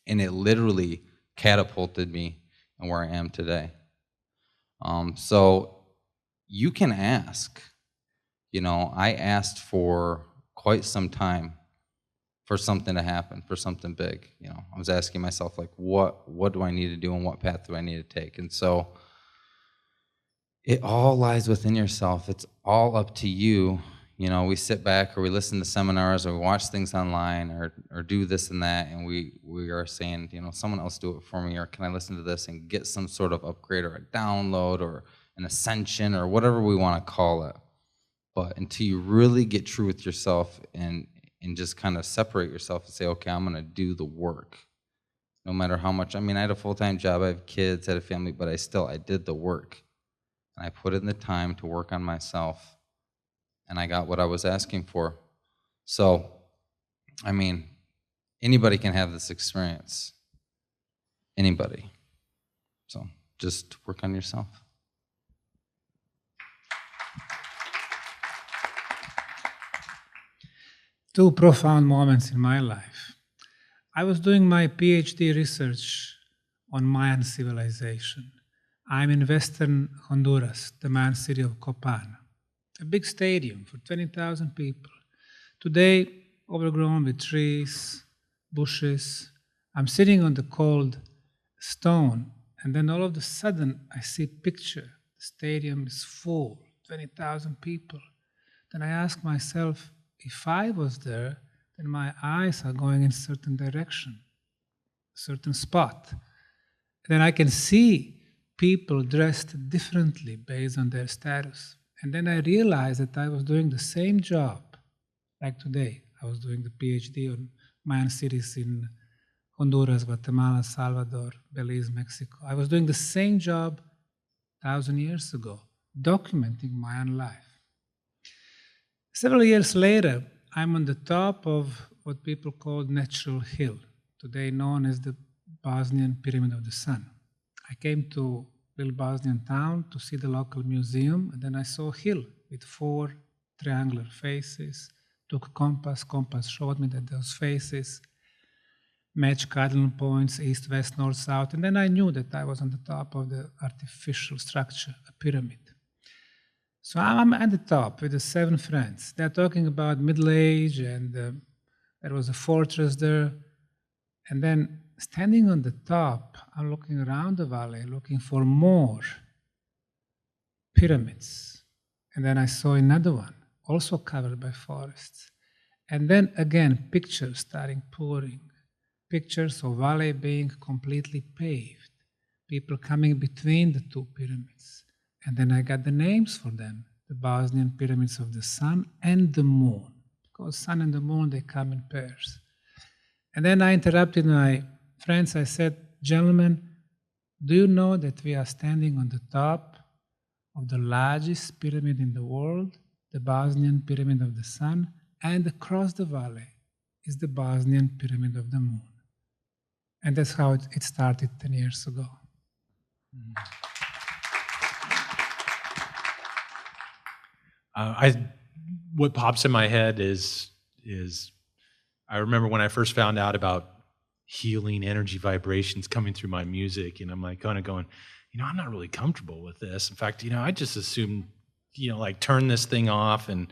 And it literally catapulted me and where I am today. So you can ask. You know, I asked for quite some time for something to happen, for something big. You know, I was asking myself, like, what do I need to do and what path do I need to take? And so it all lies within yourself. It's all up to you. You know, we sit back or we listen to seminars or we watch things online or do this and that, and we are saying, you know, someone else do it for me, or can I listen to this and get some sort of upgrade or a download or an ascension or whatever we want to call it. But until you really get true with yourself and just kind of separate yourself and say, okay, I'm going to do the work. No matter how much, I mean, I had a full-time job, I have kids, I had a family, but I did the work. And I put in the time to work on myself. And I got what I was asking for. So, I mean, anybody can have this experience. Anybody. So, just work on yourself. Two profound moments in my life. I was doing my PhD research on Mayan civilization. I'm in western Honduras, the Mayan city of Copan. A big stadium for 20,000 people. Today, overgrown with trees, bushes. I'm sitting on the cold stone, and then all of a sudden, I see a picture. The stadium is full, 20,000 people. Then I ask myself, if I was there, then my eyes are going in a certain direction, a certain spot. Then I can see people dressed differently based on their status. And then I realized that I was doing the same job, like today. I was doing the PhD on Mayan cities in Honduras, Guatemala, Salvador, Belize, Mexico. I was doing the same job 1,000 years ago, documenting Mayan life. Several years later, I'm on the top of what people call Natural Hill, today known as the Bosnian Pyramid of the Sun. I came to little Bosnian town to see the local museum, and then I saw a hill with 4 triangular faces. Took a compass showed me that those faces match cardinal points, east, west, north, south, and then I knew that I was on the top of the artificial structure, a pyramid. So I'm at the top with the 7 friends. They're talking about middle age, and there was a fortress there, and then standing on the top, I'm looking around the valley, looking for more pyramids. And then I saw another one, also covered by forests. And then again, pictures starting pouring. Pictures of valley being completely paved. People coming between the 2 pyramids. And then I got the names for them, the Bosnian pyramids of the sun and the moon. Because sun and the moon, they come in pairs. And then I interrupted my friends. I said, gentlemen, do you know that we are standing on the top of the largest pyramid in the world, the Bosnian Pyramid of the Sun, and across the valley is the Bosnian Pyramid of the Moon. And that's how it started 10 years ago. What pops in my head is I remember when I first found out about healing energy vibrations coming through my music, and I'm like kind of going, I'm not really comfortable with this. In fact, I just assumed, like turn this thing off and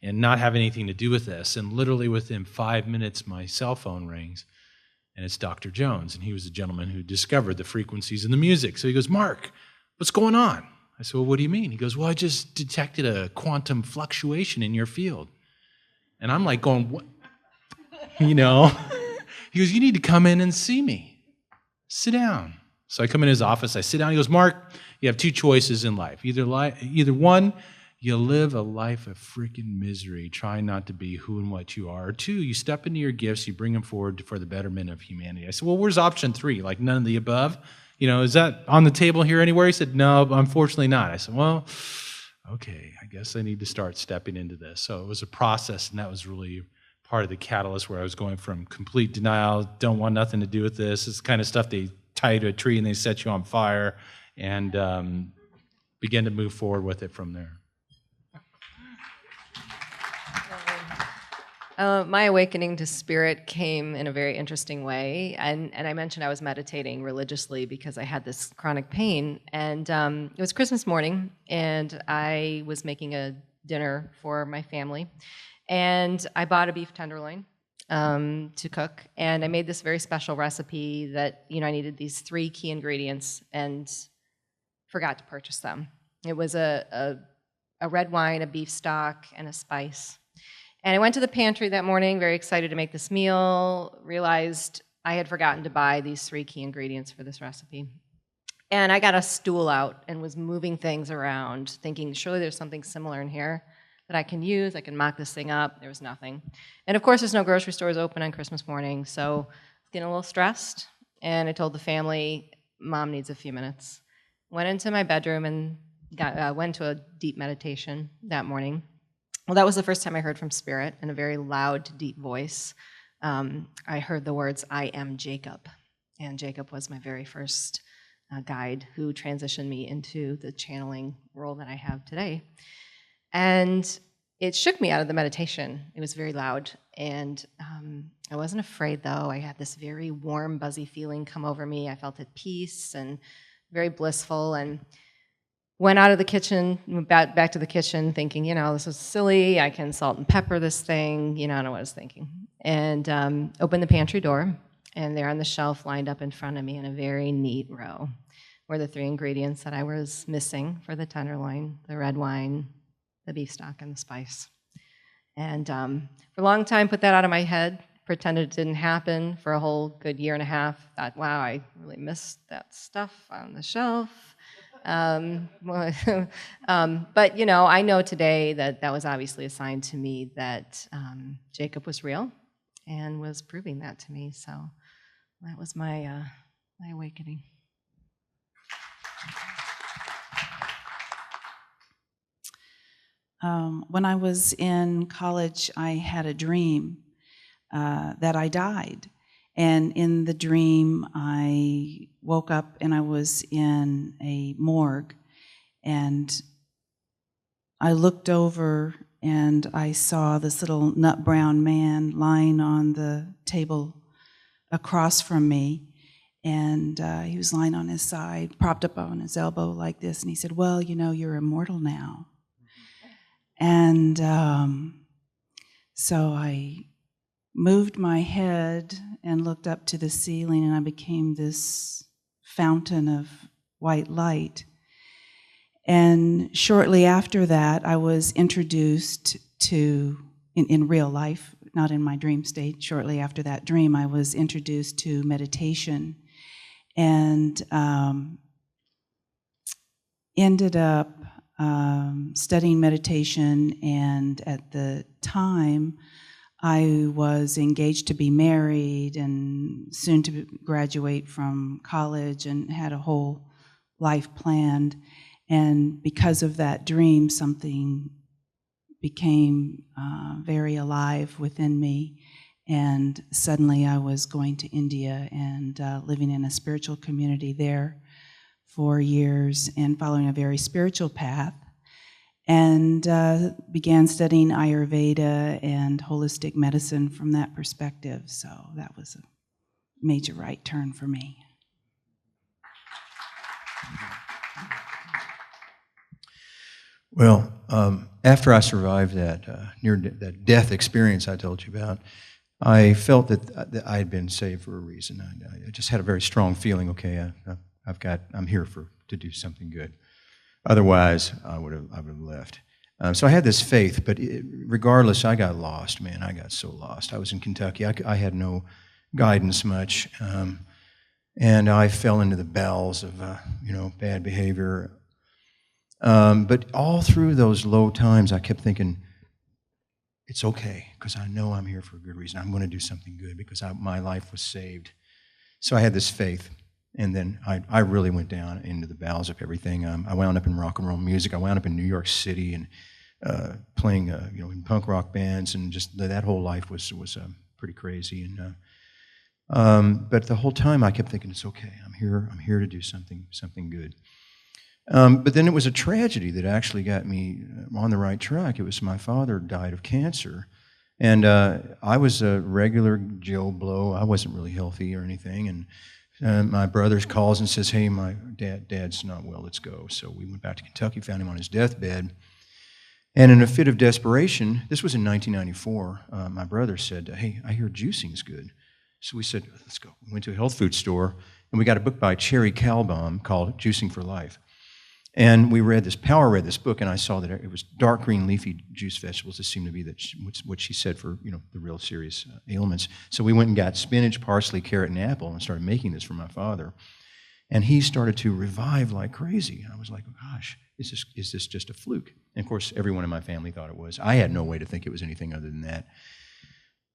not have anything to do with this. And literally within 5 minutes, my cell phone rings, and it's Dr. Jones, and he was the gentleman who discovered the frequencies in the music. So he goes, Mark, what's going on? I said, well, what do you mean? He goes, well, I just detected a quantum fluctuation in your field. And I'm like going, what? He goes, you need to come in and see me. Sit down. So I come in his office, I sit down, he goes, Mark, you have 2 choices in life. Either one, you live a life of freaking misery, trying not to be who and what you are. Or 2, you step into your gifts, you bring them forward for the betterment of humanity. I said, well, where's option 3? Like none of the above? Is that on the table here anywhere? He said, no, unfortunately not. I said, well, okay, I guess I need to start stepping into this. So it was a process, and that was really part of the catalyst where I was going from complete denial, don't want nothing to do with this. It's the kind of stuff they tie you to a tree and they set you on fire, and begin to move forward with it from there. My awakening to spirit came in a very interesting way, and I mentioned I was meditating religiously because I had this chronic pain, and it was Christmas morning, and I was making a dinner for my family, and I bought a beef tenderloin to cook, and I made this very special recipe that, I needed these 3 key ingredients and forgot to purchase them. It was a red wine, a beef stock, and a spice. And I went to the pantry that morning, very excited to make this meal, realized I had forgotten to buy these 3 key ingredients for this recipe. And I got a stool out and was moving things around, thinking, surely there's something similar in here that I can use. I can mock this thing up. There was nothing. And of course, there's no grocery stores open on Christmas morning, so I was getting a little stressed. And I told the family, Mom needs a few minutes. Went into my bedroom and went to a deep meditation that morning. Well, that was the first time I heard from Spirit in a very loud, deep voice. I heard the words, I am Jacob. And Jacob was my very first guide who transitioned me into the channeling role that I have today. And it shook me out of the meditation. It was very loud. And I wasn't afraid, though. I had this very warm, buzzy feeling come over me. I felt at peace and very blissful. And went out of the kitchen, back to the kitchen, thinking, this is silly. I can salt and pepper this thing. I don't know what I was thinking. And opened the pantry door, and there on the shelf, lined up in front of me in a very neat row, were the 3 ingredients that I was missing for the tenderloin: the red wine, the beef stock, and the spice. And for a long time, put that out of my head, pretended it didn't happen for a whole good year and a half. Thought, wow, I really missed that stuff on the shelf. But I know today that was obviously a sign to me that Jacob was real and was proving that to me. So that was my awakening. When I was in college, I had a dream that I died. And in the dream, I woke up and I was in a morgue. And I looked over and I saw this little nut brown man lying on the table across from me. And he was lying on his side, propped up on his elbow like this. And he said, well, you're immortal now. And so I moved my head and looked up to the ceiling, and I became this fountain of white light. And shortly after that, I was introduced to, in real life, not in my dream state, shortly after that dream, I was introduced to meditation, and ended up studying meditation. And at the time, I was engaged to be married and soon to graduate from college and had a whole life planned. And because of that dream, something became very alive within me. And suddenly I was going to India and living in a spiritual community there for years and following a very spiritual path. And began studying Ayurveda and holistic medicine from that perspective. So that was a major right turn for me. Well, after I survived that that death experience I told you about, I felt that I had been saved for a reason. I just had a very strong feeling. Okay, I'm here to do something good. Otherwise, I would have left. So I had this faith, but regardless, I got lost, man. I got so lost. I was in Kentucky. I had no guidance much, and I fell into the bowels of bad behavior. But all through those low times, I kept thinking, it's okay, because I know I'm here for a good reason. I'm going to do something good because my life was saved. So I had this faith. And then I really went down into the bowels of everything. I wound up in rock and roll music. I wound up in New York City and playing, in punk rock bands, and just that whole life was pretty crazy. And but the whole time I kept thinking, it's okay. I'm here to do something good. But then it was a tragedy that actually got me on the right track. It was my father died of cancer. And I was a regular Joe Blow. I wasn't really healthy or anything. And my brother calls and says, hey, my dad's not well, let's go. So we went back to Kentucky, found him on his deathbed. And in a fit of desperation, this was in 1994, my brother said, hey, I hear juicing's good. So we said, let's go. We went to a health food store, and we got a book by Cherry Calbaum called Juicing for Life. And we read this book, and I saw that it was dark green leafy juice vegetables. This seemed to be what she said for the real serious ailments. So we went and got spinach, parsley, carrot, and apple, and started making this for my father. And he started to revive like crazy. I was like, oh, gosh, is this just a fluke? And of course, everyone in my family thought it was. I had no way to think it was anything other than that.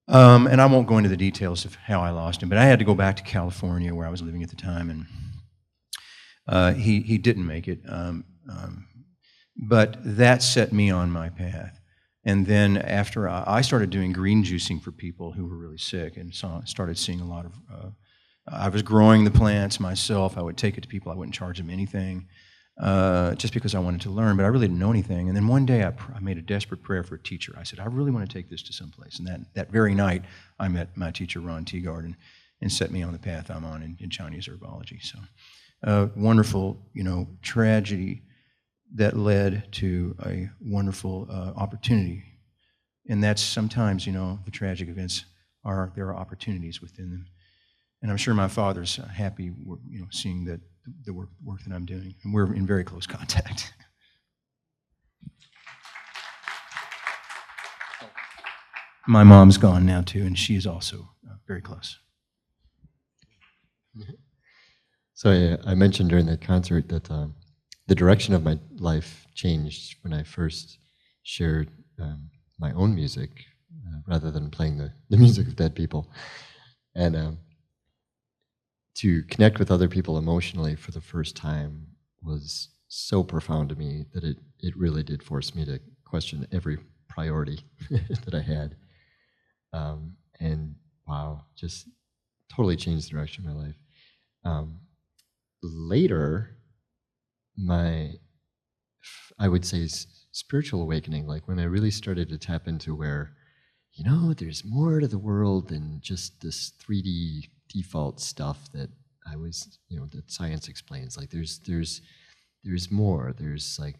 And I won't go into the details of how I lost him, but I had to go back to California where I was living at the time, and he didn't make it, but that set me on my path. And then after I started doing green juicing for people who were really sick, and started seeing a lot of, I was growing the plants myself. I would take it to people. I wouldn't charge them anything, just because I wanted to learn, but I really didn't know anything. And then one day I made a desperate prayer for a teacher. I said, I really want to take this to someplace. And that very night, I met my teacher, Ron Teagard, and set me on the path I'm on in Chinese herbology. So. Wonderful, tragedy that led to a wonderful opportunity. And that's sometimes, the tragic events there are opportunities within them. And I'm sure my father's happy, seeing that the work that I'm doing. And we're in very close contact. My mom's gone now too, and she is also very close. So I mentioned during that concert that the direction of my life changed when I first shared my own music rather than playing the music of dead people. And to connect with other people emotionally for the first time was so profound to me that it really did force me to question every priority that I had. And wow, just totally changed the direction of my life. Later, I would say spiritual awakening, like when I really started to tap into where, there's more to the world than just this 3D default stuff that I was, that science explains. Like there's more. There's like,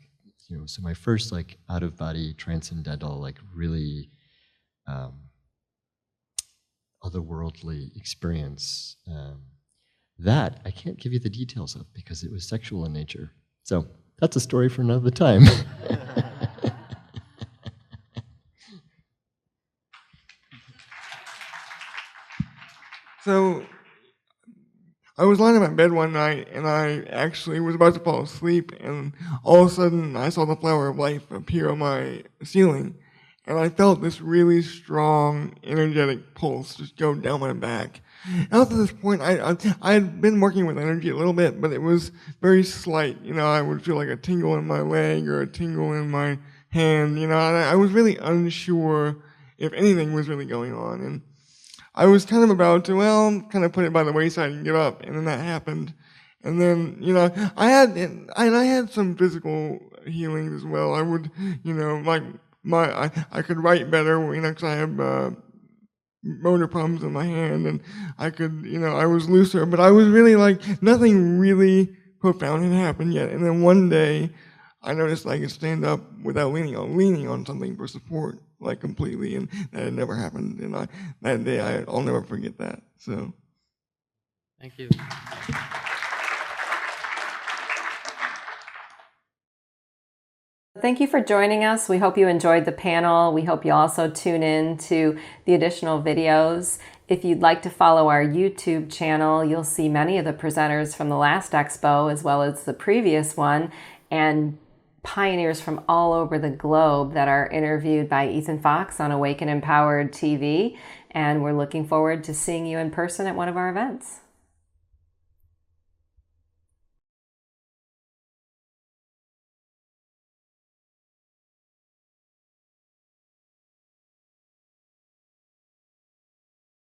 so my first like out of body transcendental, like really otherworldly experience. That I can't give you the details of because it was sexual in nature. So that's a story for another time. So I was lying in my bed one night, and I actually was about to fall asleep, and all of a sudden I saw the flower of life appear on my ceiling, and I felt this really strong, energetic pulse just go down my back. And up to this point, I had been working with energy a little bit, but it was very slight. I would feel like a tingle in my leg or a tingle in my hand, and I was really unsure if anything was really going on. And I was kind of about to, kind of put it by the wayside and give up, and then that happened. And then, I had some physical healings as well. I would, I could write better, because I have motor problems in my hand, and I could, I was looser, but I was really like, nothing really profound had happened yet. And then one day, I noticed I could stand up without leaning on something for support, like completely, and that had never happened. And that day, I'll never forget that. So, thank you. Thank you for joining us. We hope you enjoyed the panel. We hope you also tune in to the additional videos. If you'd like to follow our YouTube channel, you'll see many of the presenters from the last expo as well as the previous one, and pioneers from all over the globe that are interviewed by Ethann Fox on Awake and Empowered TV. And we're looking forward to seeing you in person at one of our events.